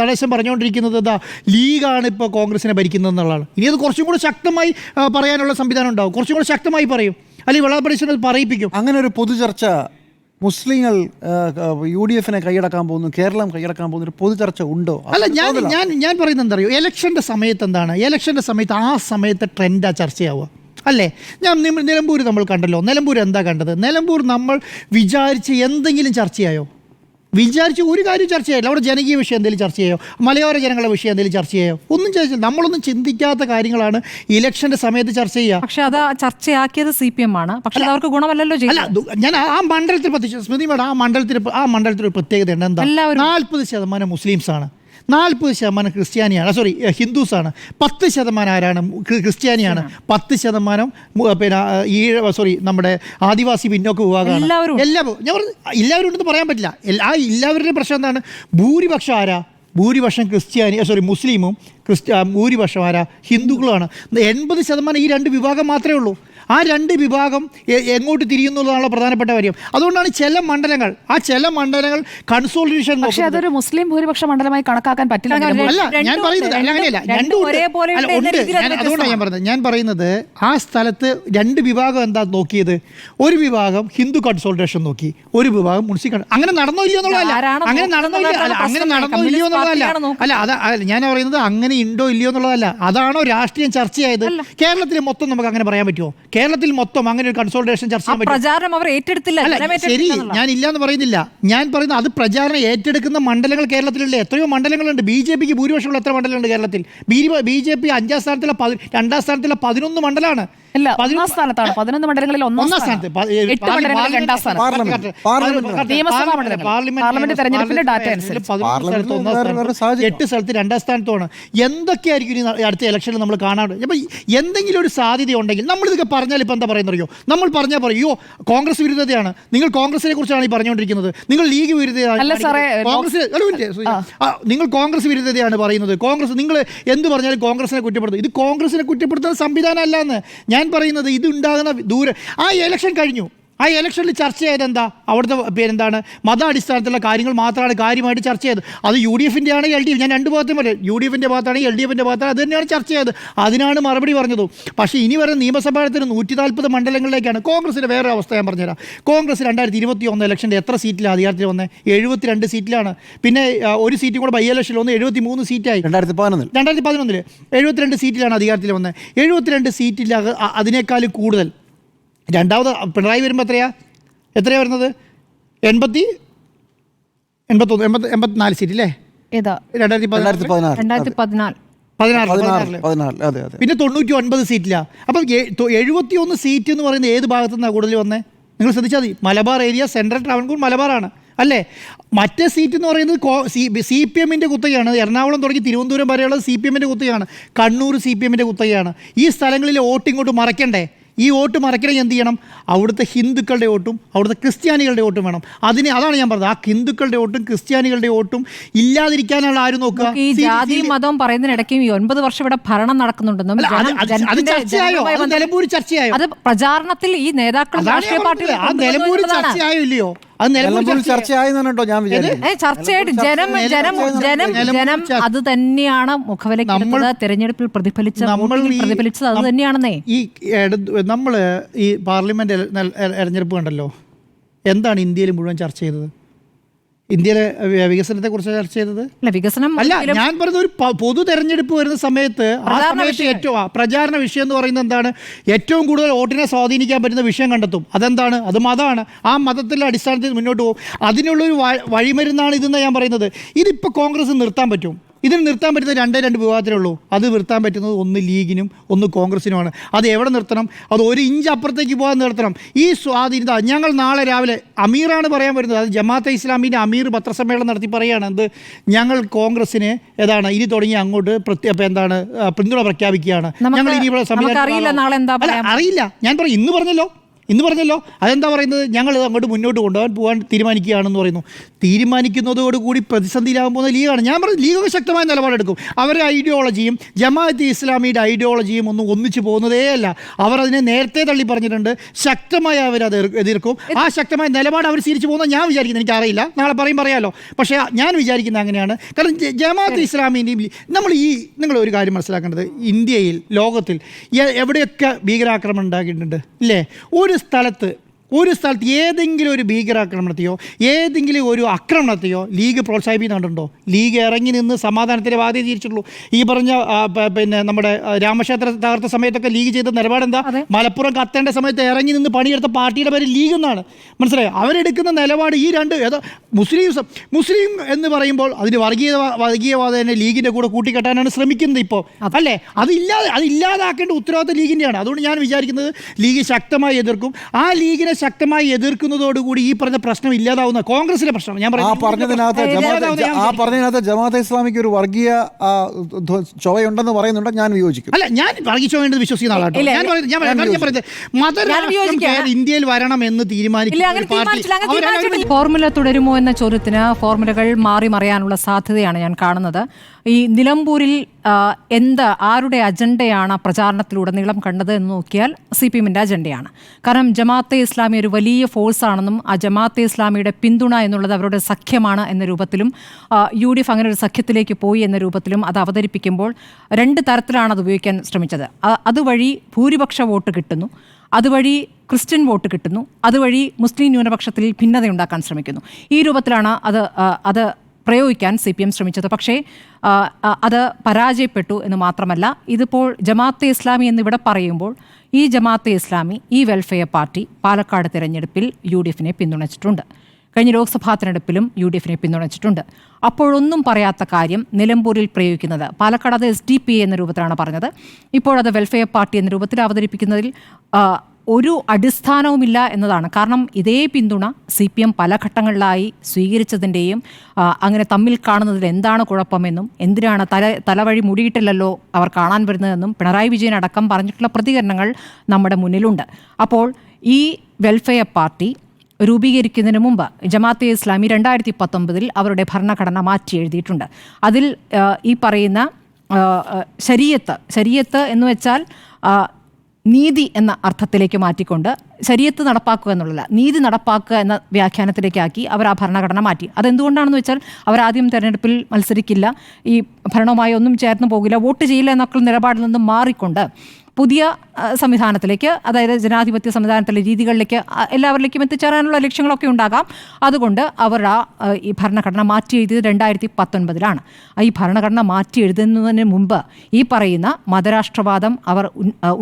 നടേശൻ പറഞ്ഞുകൊണ്ടിരിക്കുന്നത് ലീഗാണ് ഇപ്പോൾ കോൺഗ്രസിനെ ഭരിക്കുന്നത് എന്നുള്ളതാണ്. ഇനി അത് കുറച്ചും കൂടെ ശക്തമായി പറയാനുള്ള സംവിധാനം ഉണ്ടാവും, കുറച്ചും കൂടെ ശക്തമായി പറയും, അല്ലെങ്കിൽ വെള്ളപ്പടി പറയിപ്പിക്കും. അങ്ങനെ ഒരു പൊതുചർച്ച മുസ്ലിങ്ങൾ UDFനെ കൈയടക്കാൻ പോകുന്നു, കേരളം കൈയടക്കാൻ പോകുന്ന ഒരു പൊതുചർച്ച ഉണ്ടോ? അല്ല, ഞാൻ പറയുന്നത് എന്താ അറിയോ, ഇലക്ഷൻ്റെ സമയത്ത് എന്താണ്, ഇലക്ഷൻ്റെ സമയത്ത് ആ സമയത്തെ ട്രെൻഡാ ചർച്ചയാവുക അല്ലേ? നിലമ്പൂർ നമ്മൾ കണ്ടല്ലോ. നിലമ്പൂർ എന്താ കണ്ടത്? നിലമ്പൂർ നമ്മൾ വിചാരിച്ച് എന്തെങ്കിലും ചർച്ചയായോ? വിചാരിച്ച് ഒരു കാര്യം ചർച്ചയായില്ല. അവിടെ ജനകീയ വിഷയം എന്തെങ്കിലും ചർച്ച ചെയ്യോ? മലയോര ജനങ്ങളുടെ വിഷയം എന്തെങ്കിലും ചർച്ച ചെയ്യോ? ഒന്നും ചർച്ച. നമ്മളൊന്നും ചിന്തിക്കാത്ത കാര്യങ്ങളാണ് ഇലക്ഷൻ്റെ സമയത്ത് ചർച്ച ചെയ്യുക. പക്ഷേ അത് ചർച്ചയാക്കിയത് CPM ആണ്. പക്ഷേ അവർക്ക് ഗുണമല്ലല്ലോ. അല്ല, ഞാൻ ആ മണ്ഡലത്തിൽ സ്മൃതി മേഡം, ആ മണ്ഡലത്തിൽ ഒരു പ്രത്യേകത ഉണ്ട്. എന്താ? 40% മുസ്ലിംസാണ്. 40% ക്രിസ്ത്യാനിയാണ്, സോറി ഹിന്ദുസാണ്. 10% ആരാണ്? ക്രിസ്ത്യാനിയാണ്. 10% പിന്നെ നമ്മുടെ ആദിവാസി പിന്നോക്ക വിഭാഗമാണ്. എല്ലാവരും ഉണ്ടെന്ന് പറയാൻ പറ്റില്ല. ആ എല്ലാവരുടെയും പ്രശ്നം എന്താണ്? ഭൂരിപക്ഷം ആരാ? ഭൂരിപക്ഷം മുസ്ലിമും ഭൂരിപക്ഷം ആരാ? ഹിന്ദുക്കളുമാണ്. 80% ഈ 2 വിഭാഗം മാത്രമേ ഉള്ളൂ. ആ 2 വിഭാഗം എങ്ങോട്ട് തിരിയുന്നുള്ളതാണ് പ്രധാനപ്പെട്ട കാര്യം. അതുകൊണ്ടാണ് ചില മണ്ഡലങ്ങൾ കൺസോളിഡേഷൻ. പക്ഷേ അതൊരു മുസ്ലിം ഭൂരിപക്ഷ മണ്ഡലമായി കണക്കാക്കാൻ പറ്റില്ല. അല്ല, ഞാൻ പറയുന്നത് അങ്ങനെയല്ല. അതുകൊണ്ടാണ് ഞാൻ പറയുന്നത് ആ സ്ഥലത്ത് 2 വിഭാഗം എന്താ നോക്കിയത്? ഒരു വിഭാഗം ഹിന്ദു കൺസോളിഡേഷൻ നോക്കി, ഒരു വിഭാഗം മുസ്ലിം. അങ്ങനെ നടന്നോ ഇല്ലയോ എന്നുള്ളതല്ല. അങ്ങനെ നടന്നോ ഇല്ലയോ എന്നുള്ളതല്ല. അല്ല, ഞാൻ പറയുന്നത് അങ്ങനെ ഉണ്ടോ ഇല്ലയോ എന്നുള്ളതല്ല. അതാണോ രാഷ്ട്രീയം ചർച്ചയായത്? കേരളത്തിൽ മൊത്തം നമുക്ക് അങ്ങനെ പറയാൻ പറ്റുമോ? കേരളത്തിൽ മൊത്തം അങ്ങനെ ഒരു കൺസോളിഡേഷൻ ചർച്ച ചെയ്യാൻ പറ്റും? ശരി, ഞാൻ ഇല്ലാന്ന് പറയുന്നില്ല. ഞാൻ പറയുന്നത് അത് പ്രചാരണം ഏറ്റെടുക്കുന്ന മണ്ഡലങ്ങൾ കേരളത്തിലുള്ള എത്രയോ മണ്ഡലങ്ങളുണ്ട്. BJPക്ക് ഭൂരിപക്ഷമുള്ള എത്ര മണ്ഡലമുണ്ട് കേരളത്തിൽ? BJP 5ാം സ്ഥാനത്തുള്ള 2ാം സ്ഥാനത്തുള്ള 11 മണ്ഡലമാണ്. 11 സ്ഥാനത്താണ്. 11 മണ്ഡലങ്ങളിൽ 1ാം സ്ഥാനത്ത്, 8 മണ്ഡലങ്ങളിൽ 2ാം സ്ഥാനം. പാർലമെന്റ് തെരഞ്ഞെടുപ്പിന്റെ ഡാറ്റ അനുസരിച്ച് 8 സ്ഥലത്ത് 2ാം സ്ഥാനത്തുമാണ്. എന്തൊക്കെയായിരിക്കും ഇനി അടുത്ത ഇലക്ഷനിൽ നമ്മൾ കാണാറ്? അപ്പം എന്തെങ്കിലും ഒരു സാധ്യത ഉണ്ടെങ്കിൽ നമ്മളിതൊക്കെ പറഞ്ഞാൽ ഇപ്പം എന്താ പറയുന്നറിയോ? നമ്മൾ പറഞ്ഞാൽ പറയോ കോൺഗ്രസ് വിരുദ്ധതയാണ്, നിങ്ങൾ കോൺഗ്രസിനെ കുറിച്ചാണ് ഈ പറഞ്ഞുകൊണ്ടിരിക്കുന്നത്, നിങ്ങൾ ലീഗ് വിരുദ്ധതയാണ്, നിങ്ങൾ കോൺഗ്രസ് വിരുദ്ധതയാണ് പറയുന്നത്, കോൺഗ്രസ് നിങ്ങൾ എന്ത് പറഞ്ഞാലും കോൺഗ്രസിനെ കുറ്റപ്പെടുത്തും. ഇത് കോൺഗ്രസിനെ കുറ്റപ്പെടുത്തുന്ന സംവിധാനം അല്ല എന്ന് ഞാൻ പറയുന്നത്. ഇതുണ്ടാകുന്ന ആ ഇലക്ഷൻ കഴിഞ്ഞു. ആ ഇലക്ഷനിൽ ചർച്ച ചെയ്തത് എന്താ? അവിടുത്തെ പേരെന്താണ്? മതാടിസ്ഥാനത്തിലുള്ള കാര്യങ്ങൾ മാത്രമാണ് കാര്യമായിട്ട് ചർച്ച ചെയ്തത്. അത് UDFൻ്റെ ആണ് LDF, ഞാൻ 2 ഭാഗത്തും പറയും. UDFൻ്റെ ഭാഗത്താണ് LDFൻ്റെ ഭാഗത്താണ്, അത് തന്നെയാണ് ചർച്ച ചെയ്തത്. അതിനാണ് മറുപടി പറഞ്ഞത്. പക്ഷേ ഇനി വരുന്ന നിയമസഭത്തിന് 140 മണ്ഡലങ്ങളിലേക്കാണ്. കോൺഗ്രസിൻ്റെ വേറെ അവസ്ഥ ഞാൻ പറഞ്ഞുതരാം. കോൺഗ്രസ് 2021 ഇലക്ഷൻ്റെ എത്ര സീറ്റിലാണ് അധികാരത്തിൽ വന്നത്? 72 സീറ്റിലാണ്. പിന്നെ ഒരു സീറ്റും കൂടെ ബൈ ഇലക്ഷനിൽ വന്ന് 73 സീറ്റായി. 2011 72 സീറ്റിലാണ് അധികാരത്തിൽ വന്നത്. 72 സീറ്റിൽ അതിനേക്കാൾ കൂടുതൽ രണ്ടാമത് പിണറായി വരുമ്പോൾ എത്രയാ വരുന്നത്? 84 സീറ്റ് അല്ലേ? 2014. പിന്നെ 99 സീറ്റിലാണ്. അപ്പം 71 സീറ്റ് എന്ന് പറയുന്നത് ഏത് ഭാഗത്തു നിന്നാണ് കൂടുതൽ വന്നേ? നിങ്ങൾ ശ്രദ്ധിച്ചാൽ മതി. മലബാർ ഏരിയ, സെൻട്രൽ ട്രാവൻകൂർ മലബാറാണ് അല്ലേ? മറ്റേ സീറ്റ് എന്ന് പറയുന്നത് CPMൻ്റെ കുത്തകയാണ്. എറണാകുളം തുടങ്ങി തിരുവനന്തപുരം വരെയുള്ളത് CPMൻ്റെ കുത്തകയാണ്. കണ്ണൂർ CPMൻ്റെ കുത്തകയാണ്. ഈ സ്ഥലങ്ങളിൽ വോട്ട് ഇങ്ങോട്ട് മറയ്ക്കണ്ടേ? ഈ വോട്ട് മറയ്ക്കണമെങ്കിൽ എന്ത് ചെയ്യണം? അവിടുത്തെ ഹിന്ദുക്കളുടെ വോട്ടും അവിടുത്തെ ക്രിസ്ത്യാനികളുടെ വോട്ടും വേണം. അതാണ് ഞാൻ പറഞ്ഞത്. ആ ഹിന്ദുക്കളുടെ വോട്ടും ക്രിസ്ത്യാനികളുടെ വോട്ടും ഇല്ലാതിരിക്കാനുള്ള ആരും നോക്കുക. ഈ ജാതിയും മതവും പറയുന്നതിനിടയ്ക്കും 9 വർഷം ഇവിടെ ഭരണം നടക്കുന്നുണ്ടെന്നും നിലമ്പൂർ ചർച്ചയായോ? അത് പ്രചാരണത്തിൽ ഈ നേതാക്കൾ രാഷ്ട്രീയ പാർട്ടികൾ നിലമ്പൂർ ചർച്ചയായോ ഇല്ലയോ? ചർച്ചയായെന്നാണോ ഞാൻ വിചാരിക്കുന്നത്? ചർച്ചയായിട്ട് ജനം അത് തന്നെയാണ് മുഖവിലക്കെടുത്തത്. തെരഞ്ഞെടുപ്പിൽ പ്രതിഫലിച്ചത് അത് തന്നെയാണെന്നേ. നമ്മൾ ഈ പാർലമെന്റ് തെരഞ്ഞെടുപ്പ് കണ്ടല്ലോ, എന്താണ് ഇന്ത്യയിൽ മുഴുവൻ ചർച്ച ചെയ്തത്? ഇന്ത്യയിലെ വികസനത്തെക്കുറിച്ച് ചർച്ച ചെയ്തത് വികസനം അല്ല. ഞാൻ പറഞ്ഞ ഒരു പൊതു തെരഞ്ഞെടുപ്പ് വരുന്ന സമയത്ത് ഏറ്റവും പ്രചാരണ വിഷയം എന്ന് പറയുന്നത് എന്താണ്? ഏറ്റവും കൂടുതൽ വോട്ടിനെ സ്വാധീനിക്കാൻ പറ്റുന്ന വിഷയം കണ്ടെത്തും. അതെന്താണ്? അത് മതമാണ്. ആ മതത്തിൻ്റെ അടിസ്ഥാനത്തിൽ മുന്നോട്ട് പോകും. അതിനുള്ളൊരു വഴിമരുന്നാണ് ഇതെന്ന് ഞാൻ പറയുന്നത്. ഇതിപ്പോൾ കോൺഗ്രസ് നിർത്താൻ പറ്റും. ഇതിന് നിർത്താൻ പറ്റുന്ന 2 വിഭാഗത്തിലേ ഉള്ളൂ. അത് നിർത്താൻ പറ്റുന്നത് ഒന്ന് ലീഗിനും ഒന്ന് കോൺഗ്രസിനുമാണ്. അത് എവിടെ നിർത്തണം? അത് 1 ഇഞ്ച് അപ്പുറത്തേക്ക് പോകാൻ നിർത്തണം. ഈ സ്വാധീനത ഞങ്ങൾ നാളെ രാവിലെ അമീറാണ് പറയാൻ വരുന്നത്. അത് ജമാഅത്തെ ഇസ്ലാമിൻ്റെ അമീർ പത്രസമ്മേളനം നടത്തി പറയുകയാണ്. എന്ത്? ഞങ്ങൾ കോൺഗ്രസിന് ഇനി തുടങ്ങി അങ്ങോട്ട് പിന്തുണ പ്രഖ്യാപിക്കുകയാണ്. ഞങ്ങൾ ഇനി ഇവിടെ അറിയില്ല. ഞാൻ പറയും ഇന്ന് പറഞ്ഞല്ലോ. അതെന്താ പറയുന്നത്? ഞങ്ങൾ അങ്ങോട്ട് മുന്നോട്ട് പോകാൻ തീരുമാനിക്കുകയാണെന്ന് പറയുന്നു. തീരുമാനിക്കുന്നതോടുകൂടി പ്രതിസന്ധിയിലാകാൻ പോകുന്ന ലീഗാണ്. ഞാൻ പറഞ്ഞു ലീഗൊക്കെ ശക്തമായ നിലപാടെടുക്കും. അവരുടെ ഐഡിയോളജിയും ജമാഅത്തെ ഇസ്ലാമിയുടെ ഐഡിയോളജിയും ഒന്നും ഒന്നിച്ചു പോകുന്നതേ അല്ല. അവർ അതിനെ നേരത്തെ തള്ളി പറഞ്ഞിട്ടുണ്ട്. ശക്തമായി അവരത് എതിർക്കും. ആ ശക്തമായ നിലപാട് അവർ സ്വീകരിച്ചു പോകുന്നത് ഞാൻ വിചാരിക്കുന്നത്. എനിക്കറിയില്ല, നാളെ പറയാമല്ലോ. പക്ഷേ ഞാൻ വിചാരിക്കുന്നത് അങ്ങനെയാണ്. കാരണം ജമാഅത്തെ ഇസ്ലാമിൻ്റെയും നിങ്ങൾ ഒരു കാര്യം മനസ്സിലാക്കേണ്ടത്, ഇന്ത്യയിൽ ലോകത്തിൽ എവിടെയൊക്കെ ഭീകരാക്രമണം ഉണ്ടാക്കിയിട്ടുണ്ട് ഇല്ലേ? ഒരു സ്ഥലത്ത് ഏതെങ്കിലും ഒരു ഭീകരാക്രമണത്തെയോ ഏതെങ്കിലും ഒരു ആക്രമണത്തെയോ ലീഗ് പ്രോത്സാഹിപ്പിക്കുന്നുണ്ടോ? ലീഗ് ഇറങ്ങി നിന്ന് സമാധാനത്തിൻ്റെ വാദി തിരിച്ചിട്ടുള്ളൂ. ഈ പറഞ്ഞ നമ്മുടെ രാമക്ഷേത്രം തകർത്ത സമയത്തൊക്കെ ലീഗ് ചെയ്ത നിലപാടെന്താ? മലപ്പുറം കത്തേണ്ട സമയത്ത് ഇറങ്ങി നിന്ന് പണിയെടുത്ത പാർട്ടിയുടെ പേര് ലീഗ് എന്നാണ്. മനസ്സിലായോ? അവരെടുക്കുന്ന നിലപാട് ഈ മുസ്ലിം എന്ന് പറയുമ്പോൾ അതിന് വർഗീയവാദം തന്നെ ലീഗിൻ്റെ കൂടെ കൂട്ടിക്കെട്ടാനാണ് ശ്രമിക്കുന്നത് ഇപ്പോൾ അല്ലേ? അതില്ലാതാക്കേണ്ട ഉത്തരവാദിത്തം ലീഗിൻ്റെയാണ്. അതുകൊണ്ട് ഞാൻ വിചാരിക്കുന്നത് ലീഗ് ശക്തമായി എതിർക്കും. ആ ലീഗിനെ ശക്തമായി എതിർക്കുന്നതോടുകൂടി ഈ പറഞ്ഞ പ്രശ്നം ഇല്ലാതാവുന്ന കോൺഗ്രസിലെ പ്രശ്നം ഞാൻ പറഞ്ഞതിനകത്ത് ജമാഅത്തെ ഇസ്ലാമിക്ക് ഒരു വർഗീയ ചൊവ്വയുണ്ടെന്ന് പറയുന്നുണ്ട്. ഞാൻ വിയോജിക്കും. അല്ല, ഞാൻ വർഗീയ വേണ്ടത് വിശ്വസിക്കുന്ന ആളാട്ടോ. ഞാൻ പറയുന്നത് മതരാഷ്ട്രം ഇന്ത്യയിൽ വരണം എന്ന് തീരുമാനിക്കുന്ന ഫോർമുല തുടരുമോ എന്ന ചോദ്യത്തിന് ഫോർമുലകൾ മാറി മറിയാനുള്ള സാധ്യതയാണ് ഞാൻ കാണുന്നത്. ഈ നിലമ്പൂരിൽ ആരുടെ അജണ്ടയാണ് പ്രചാരണത്തിലുടനീളം കണ്ടത് എന്ന് നോക്കിയാൽ CPM-ന്റെ അജണ്ടയാണ്. കാരണം ജമാഅത്തെ ഇസ്ലാമി ഒരു വലിയ ഫോഴ്സാണെന്നും ആ ജമാഅത്തെ ഇസ്ലാമിയുടെ പിന്തുണ എന്നുള്ളത് അവരുടെ സഖ്യമാണ് എന്ന രൂപത്തിലും UDF അങ്ങനെ ഒരു സഖ്യത്തിലേക്ക് പോയി എന്ന രൂപത്തിലും അത് അവതരിപ്പിക്കുമ്പോൾ രണ്ട് തരത്തിലാണ് അത് ഉപയോഗിക്കാൻ ശ്രമിച്ചത്. അതുവഴി ഭൂരിപക്ഷ വോട്ട് കിട്ടുന്നു, അതുവഴി ക്രിസ്ത്യൻ വോട്ട് കിട്ടുന്നു, അതുവഴി മുസ്ലിം ന്യൂനപക്ഷത്തിൽ ഭിന്നതയുണ്ടാക്കാൻ ശ്രമിക്കുന്നു. ഈ രൂപത്തിലാണ് അത് പ്രയോഗിക്കാൻ CPM ശ്രമിച്ചത്. പക്ഷേ അത് പരാജയപ്പെട്ടു എന്ന് മാത്രമല്ല, ഇതിപ്പോൾ ജമാഅത്തെ ഇസ്ലാമി എന്നിവിടെ പറയുമ്പോൾ ഈ ജമാഅത്തെ ഇസ്ലാമി, ഈ വെൽഫെയർ പാർട്ടി പാലക്കാട് തിരഞ്ഞെടുപ്പിൽ UDF-നെ പിന്തുണച്ചിട്ടുണ്ട്. കഴിഞ്ഞ ലോക്സഭാ തിരഞ്ഞെടുപ്പിലും UDF-നെ പിന്തുണച്ചിട്ടുണ്ട്. അപ്പോഴൊന്നും പറയാത്ത കാര്യം നിലമ്പൂരിൽ പ്രയോഗിക്കുന്നത്, പാലക്കാട് അത് SDPA എന്ന രൂപത്തിലാണ് പറഞ്ഞത്, ഇപ്പോഴത് വെൽഫെയർ പാർട്ടി എന്ന രൂപത്തിൽ അവതരിപ്പിക്കുന്നതിൽ ഒരു അടിസ്ഥാനവുമില്ല എന്നതാണ്. കാരണം ഇതേ പിന്തുണ CPM പല ഘട്ടങ്ങളിലായി സ്വീകരിച്ചതിൻ്റെയും അങ്ങനെ തമ്മിൽ കാണുന്നതിൽ എന്താണ് കുഴപ്പമെന്നും എന്തിനാണ് തലവഴി മുടിയിട്ടില്ലല്ലോ അവർ കാണാൻ വരുന്നതെന്നും പിണറായി വിജയൻ അടക്കം പറഞ്ഞിട്ടുള്ള പ്രതികരണങ്ങൾ നമ്മുടെ മുന്നിലുണ്ട്. അപ്പോൾ ഈ വെൽഫെയർ പാർട്ടി രൂപീകരിക്കുന്നതിന് മുമ്പ് ജമാഅത്തെ ഇസ്ലാമി 2019 അവരുടെ ഭരണഘടന മാറ്റി എഴുതിയിട്ടുണ്ട്. അതിൽ ഈ പറയുന്ന ശരീഅത്ത് എന്ന് വെച്ചാൽ നീതി എന്ന അർത്ഥത്തിലേക്ക് മാറ്റിക്കൊണ്ട് ശരീഅത്ത് നടപ്പാക്കുക എന്നുള്ളതല്ല, നീതി നടപ്പാക്കുക എന്ന വ്യാഖ്യാനത്തിലേക്കാക്കി അവർ ആ ഭരണഘടന മാറ്റി. അതെന്തുകൊണ്ടാണെന്ന് വെച്ചാൽ അവരാദ്യം തെരഞ്ഞെടുപ്പിൽ മത്സരിക്കില്ല, ഈ ഭരണവുമായി ഒന്നും ചേർന്ന് പോകില്ല, വോട്ട് ചെയ്യില്ല എന്നൊക്കെ നിലപാടിൽ നിന്നും മാറിക്കൊണ്ട് പുതിയ സംവിധാനത്തിലേക്ക്, അതായത് ജനാധിപത്യ സംവിധാനത്തിലെ രീതികളിലേക്ക് എല്ലാവരിലേക്കും എത്തിച്ചേരാനുള്ള ലക്ഷ്യങ്ങളൊക്കെ ഉണ്ടാകാം. അതുകൊണ്ട് അവർ ഈ ഭരണഘടന മാറ്റി എഴുതിയത് 2019 ഈ ഭരണഘടന മാറ്റി എഴുതുന്നതിന് മുമ്പ് ഈ പറയുന്ന മതരാഷ്ട്രവാദം അവർ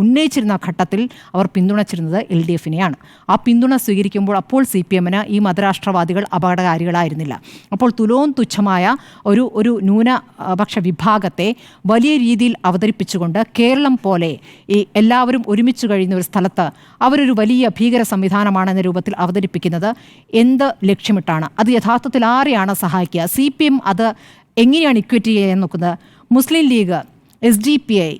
ഉന്നയിച്ചിരുന്ന ഘട്ടത്തിൽ അവർ പിന്തുണച്ചിരുന്നത് LDF-നെയാണ്. ആ പിന്തുണ സ്വീകരിക്കുമ്പോൾ അപ്പോൾ CPM-ന് ഈ മതരാഷ്ട്രവാദികൾ അപകടകാരികളായിരുന്നില്ല. അപ്പോൾ തുലോം തുച്ഛമായ ഒരു ന്യൂനപക്ഷ വിഭാഗത്തെ വലിയ രീതിയിൽ അവതരിപ്പിച്ചുകൊണ്ട് കേരളം പോലെ ഈ എല്ലാവരും ഒരുമിച്ച് കഴിയുന്ന ഒരു സ്ഥലത്ത് അവരൊരു വലിയ ഭീകര സംവിധാനമാണെന്ന രൂപത്തിൽ അവതരിപ്പിക്കുന്നത് എന്ത് ലക്ഷ്യമിട്ടാണ്? അത് യഥാർത്ഥത്തിൽ ആരെയാണ് സഹായിക്കുക? CPM അത് എങ്ങനെയാണ് ഇക്വേറ്റ് ചെയ്യാൻ നോക്കുന്നത്? മുസ്ലിം ലീഗ്, SDPI,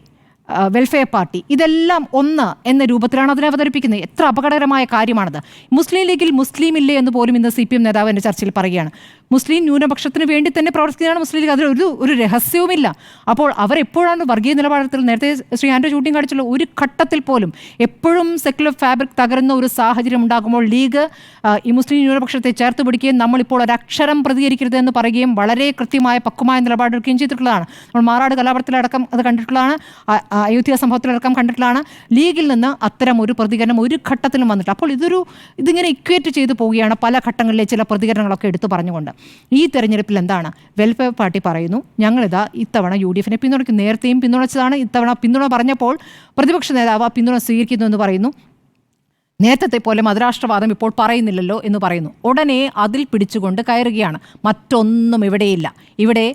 വെൽഫെയർ പാർട്ടി ഇതെല്ലാം ഒന്ന് എന്ന രൂപത്തിലാണ് അതിനെ അവതരിപ്പിക്കുന്നത്. എത്ര അപകടകരമായ കാര്യമാണത്. മുസ്ലിം ലീഗിൽ മുസ്ലിം ഇല്ലേ എന്ന് പോലും ഇന്ന് CPM നേതാവ് എൻ്റെ ചർച്ചയിൽ പറയുകയാണ്. മുസ്ലിം ന്യൂനപക്ഷത്തിന് വേണ്ടി തന്നെ പ്രവർത്തിക്കുന്നതാണ് മുസ്ലിം ലീഗ്. അതിൽ ഒരു രഹസ്യവുമില്ല. അപ്പോൾ അവരെപ്പോഴാണ് വർഗീയ നിലപാടത്തിൽ, നേരത്തെ ശ്രീ ആൻഡ്രൂ ചൂണ്ടിയും കാണിച്ചുള്ള ഒരു ഘട്ടത്തിൽ പോലും എപ്പോഴും സെക്യുലർ ഫാബ്രിക് തകരുന്ന ഒരു സാഹചര്യം ഉണ്ടാകുമ്പോൾ ലീഗ് ഈ മുസ്ലിം ന്യൂനപക്ഷത്തെ ചേർത്ത് പിടിക്കുകയും നമ്മളിപ്പോൾ ഒരക്ഷരം പ്രതികരിക്കരുത് എന്ന് പറയുകയും വളരെ കൃത്യമായ പക്വമായ നിലപാടെടുക്കുകയും ചെയ്തിട്ടുള്ളതാണ്. നമ്മൾ മാറാട് കലാപത്തിലടക്കം അത് കണ്ടിട്ടുള്ളതാണ്, അയോധ്യ സംഭവത്തിലടക്കം കണ്ടിട്ടുള്ളതാണ്. ലീഗിൽ നിന്ന് അത്തരം ഒരു പ്രതികരണം ഒരു ഘട്ടത്തിലും വന്നിട്ട്. അപ്പോൾ ഇതിങ്ങനെ ഇക്വേറ്റ് ചെയ്തു പോവുകയാണ് പല ഘട്ടങ്ങളിലെ ചില പ്രതികരണങ്ങളൊക്കെ എടുത്തു പറഞ്ഞുകൊണ്ട്. ഈ തെരഞ്ഞെടുപ്പിൽ എന്താണ് വെൽഫെയർ പാർട്ടി പറയുന്നു, ഞങ്ങളിതാ ഇത്തവണ UDF-നെ പിന്തുണയ്ക്കും, നേരത്തെയും പിന്തുണച്ചതാണ്, ഇത്തവണ പിന്തുണ പറഞ്ഞപ്പോൾ പ്രതിപക്ഷ നേതാവ് പിന്തുണ സ്വീകരിക്കുന്നു എന്ന് പറയുന്നു. നേരത്തെ പോലെ മതരാഷ്ട്രവാദം ഇപ്പോൾ പറയുന്നില്ലല്ലോ എന്ന് പറയുന്നു. ഉടനെ അതിൽ പിടിച്ചുകൊണ്ട് കയറുകയാണ്. മറ്റൊന്നും ഇവിടെയില്ല, ഇവിടെ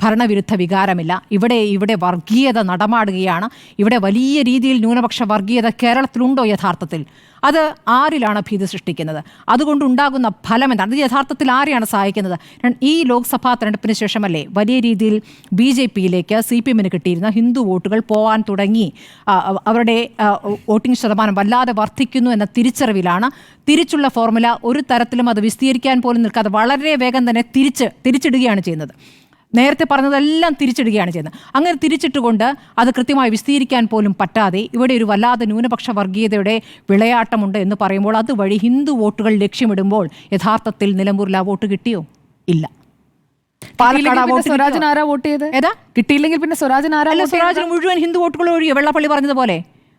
ഭരണവിരുദ്ധ വികാരമില്ല, ഇവിടെ വർഗീയത നടമാടുകയാണ്, ഇവിടെ വലിയ രീതിയിൽ ന്യൂനപക്ഷ വർഗീയത കേരളത്തിലുണ്ടോ യഥാർത്ഥത്തിൽ? അത് ആരിലാണ് ഭീതി സൃഷ്ടിക്കുന്നത്? അതുകൊണ്ടുണ്ടാകുന്ന ഫലം എന്താണ്? അത് യഥാർത്ഥത്തിൽ ആരെയാണ് സഹായിക്കുന്നത്? ഈ ലോക്സഭാ തെരഞ്ഞെടുപ്പിന് ശേഷമല്ലേ വലിയ രീതിയിൽ BJP-യിലേക്ക് CPM-ന് കിട്ടിയിരുന്ന ഹിന്ദു വോട്ടുകൾ പോകാൻ തുടങ്ങി, അവരുടെ വോട്ടിംഗ് ശതമാനം വല്ലാതെ വർദ്ധിക്കുന്നു എന്ന തിരിച്ചറിവിലാണ് തിരിച്ചുള്ള ഫോർമുല ഒരു തരത്തിലും അത് വിസ്തീരിക്കാൻ പോലും നിൽക്കാതെ വളരെ വേഗം തന്നെ തിരിച്ചിടുകയാണ് ചെയ്യുന്നത്. നേരത്തെ പറഞ്ഞതെല്ലാം തിരിച്ചിടുകയാണ് ചെയ്യുന്നത്. അങ്ങനെ തിരിച്ചിട്ടുകൊണ്ട് അത് കൃത്യമായി വിസ്തീരിക്കാൻ പോലും പറ്റാതെ ഇവിടെ ഒരു വല്ലാതെ ന്യൂനപക്ഷ വർഗീയതയുടെ വിളയാട്ടമുണ്ട് എന്ന് പറയുമ്പോൾ അതുവഴി ഹിന്ദു വോട്ടുകൾ ലക്ഷ്യമിടുമ്പോൾ യഥാർത്ഥത്തിൽ നിലമ്പൂരിൽ ആ വോട്ട് കിട്ടിയോ? ഇല്ല. സ്വരാജിന് ആരാ വോട്ട് ചെയ്ത്? ഏതാ കിട്ടിയില്ലെങ്കിൽ പിന്നെ സ്വരാജിന് മുഴുവൻ ഹിന്ദു വോട്ടുകൾ ഒഴിയോ? വെള്ളപ്പള്ളി പറഞ്ഞതുപോലെ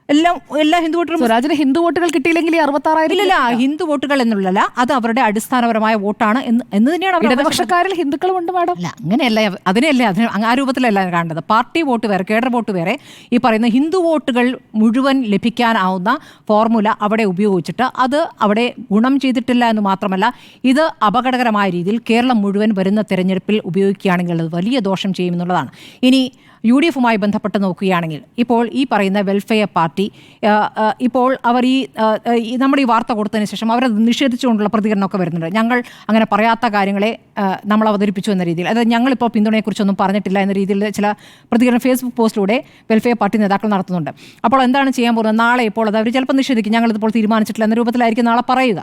എല്ലാ ഹിന്ദു വോട്ടുകളും. സ്വരാജിന് ഹിന്ദു വോട്ടുകൾ കിട്ടിയില്ലെങ്കിൽ 66,000 ഇല്ല, ഹിന്ദു വോട്ടുകൾ എന്നുള്ളതല്ല, അത് അവരുടെ അടിസ്ഥാനപരമായ വോട്ടാണ് എന്ന് തന്നെയാണ്. ഇടതുപക്ഷക്കാരിൽ ഹിന്ദുക്കളും ഉണ്ട് മാഡം. അല്ല, അങ്ങനെയല്ല, അതിനെയല്ല, ആ രൂപത്തിലല്ല കാണേണ്ടത്. പാർട്ടി വോട്ട് വേറെ, കേഡർ വോട്ട് വേറെ. ഈ പറയുന്ന ഹിന്ദു വോട്ടുകൾ മുഴുവൻ ലഭിക്കാനാവുന്ന ഫോർമുല അവിടെ ഉപയോഗിച്ചിട്ട് അത് അവിടെ ഗുണം ചെയ്തിട്ടില്ല എന്ന് മാത്രമല്ല, ഇത് അപകടകരമായ രീതിയിൽ കേരളം മുഴുവൻ വരുന്ന തെരഞ്ഞെടുപ്പിൽ ഉപയോഗിക്കുകയാണെങ്കിൽ അത് വലിയ ദോഷം ചെയ്യുമെന്നുള്ളതാണ്. ഇനി UDF-മായി ബന്ധപ്പെട്ട് നോക്കുകയാണെങ്കിൽ ഇപ്പോൾ ഈ പറയുന്ന വെൽഫെയർ പാർട്ടി പാർട്ടി ഇപ്പോൾ അവർ നമ്മുടെ ഈ വാർത്ത കൊടുത്തതിന് ശേഷം അവരത് നിഷേധിച്ചുകൊണ്ടുള്ള പ്രതികരണമൊക്കെ വരുന്നുണ്ട്. ഞങ്ങൾ അങ്ങനെ പറയാത്ത കാര്യങ്ങളെ നമ്മൾ അവതരിപ്പിച്ചു എന്ന രീതിയിൽ, അതായത് ഞങ്ങളിപ്പോൾ പിന്തുണയെക്കുറിച്ചൊന്നും പറഞ്ഞിട്ടില്ല എന്ന രീതിയിൽ ചില പ്രതികരണം ഫേസ്ബുക്ക് പോസ്റ്റിലൂടെ വെൽഫെയർ പാർട്ടി നേതാക്കൾ നടത്തുന്നുണ്ട്. അപ്പോൾ എന്താണ് ചെയ്യാൻ പോകുന്നത്? നാളെ ഇപ്പോൾ അത് അവർ ചിലപ്പോൾ നിഷേധിക്കും, ഞങ്ങളിതിപ്പോൾ തീരുമാനിച്ചിട്ടില്ല എന്ന രൂപത്തിലായിരിക്കും നാളെ പറയുക.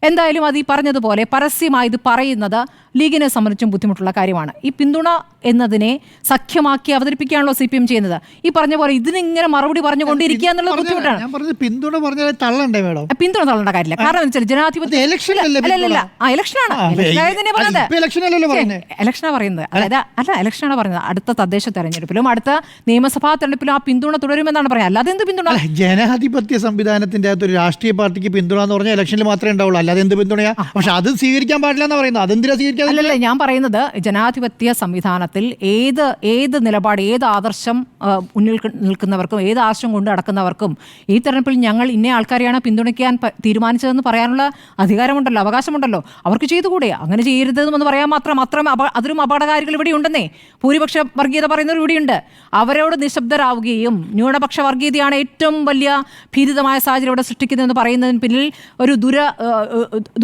എന്തായാലും അത് ഈ പറഞ്ഞതുപോലെ പരസ്യമായി ഇത് പറയുന്നത് ലീഗിനെ സംബന്ധിച്ചും ബുദ്ധിമുട്ടുള്ള കാര്യമാണ്. ഈ പിന്തുണ എന്നതിനെ സഖ്യമാക്കി അവതരിപ്പിക്കുകയാണല്ലോ CPM ചെയ്യുന്നത്. ഈ പറഞ്ഞ പോലെ ഇതിനിങ്ങനെ മറുപടി പറഞ്ഞുകൊണ്ടിരിക്കുക എന്നുള്ളത് ബുദ്ധിമുട്ടാണ്. പിന്തുണ പറഞ്ഞാൽ തള്ളണ്ടേ മേഡം? പിന്തുണ തള്ളേണ്ട കാര്യമില്ല. കാരണം എന്താ വെച്ചാൽ ജനാധിപത്യ ഇലക്ഷനാണ്. ഇലക്ഷനാണ് പറയുന്നത്. അതായത് ഇലക്ഷനാണ് പറയുന്നത്. അടുത്ത തദ്ദേശ തെരഞ്ഞെടുപ്പിലും അടുത്ത നിയമസഭാ തെരഞ്ഞെടുപ്പിലും ആ പിന്തുണ തുടരുമെന്നാണ് പറയുന്നത്. അല്ലാതെ എന്ത് പിന്തുണ? ജനാധിപത്യ സംവിധാനത്തിന്റെ അകത്ത് ഒരു രാഷ്ട്രീയ പാർട്ടിക്ക് പിന്തുണ എന്ന് പറഞ്ഞാൽ ഇലക്ഷനിൽ മാത്രമേ ഉണ്ടാവുള്ളൂ, അല്ലാതെ എന്ത് പിന്തുണയാ? പക്ഷെ അത് സ്വീകരിക്കാൻ പാടില്ല എന്ന് പറയുന്നത്. അതെന്തിനാ സ്വീകരിക്കാൻ? അല്ലല്ല, ഞാൻ പറയുന്നത് ജനാധിപത്യ സംവിധാനത്തിൽ ഏത് നിലപാട്, ഏത് ആദർശം മുന്നിൽ നിൽക്കുന്നവർക്കും ഏത് ആശയം കൊണ്ട് നടക്കുന്നവർക്കും ഈ തെരഞ്ഞെടുപ്പിൽ ഞങ്ങൾ ഇന്ന ആൾക്കാരെയാണ് പിന്തുണയ്ക്കാൻ തീരുമാനിച്ചതെന്ന് പറയാനുള്ള അധികാരമുണ്ടല്ലോ, അവകാശമുണ്ടല്ലോ. അവർക്ക് ചെയ്തുകൂടെ? അങ്ങനെ ചെയ്യരുതെന്ന് പറയാൻ മാത്രം അതിലും അപകടകാരികൾ ഇവിടെ ഉണ്ടെന്നേ. ഭൂരിപക്ഷ വർഗീയത പറയുന്നവർ ഇവിടെയുണ്ട്. അവരോട് നിശബ്ദരാവുകയും ന്യൂനപക്ഷ വർഗീയതയാണ് ഏറ്റവും വലിയ ഭീതിതമായ സാഹചര്യം ഇവിടെ സൃഷ്ടിക്കുന്നതെന്ന് പറയുന്നതിന് പിന്നിൽ ഒരു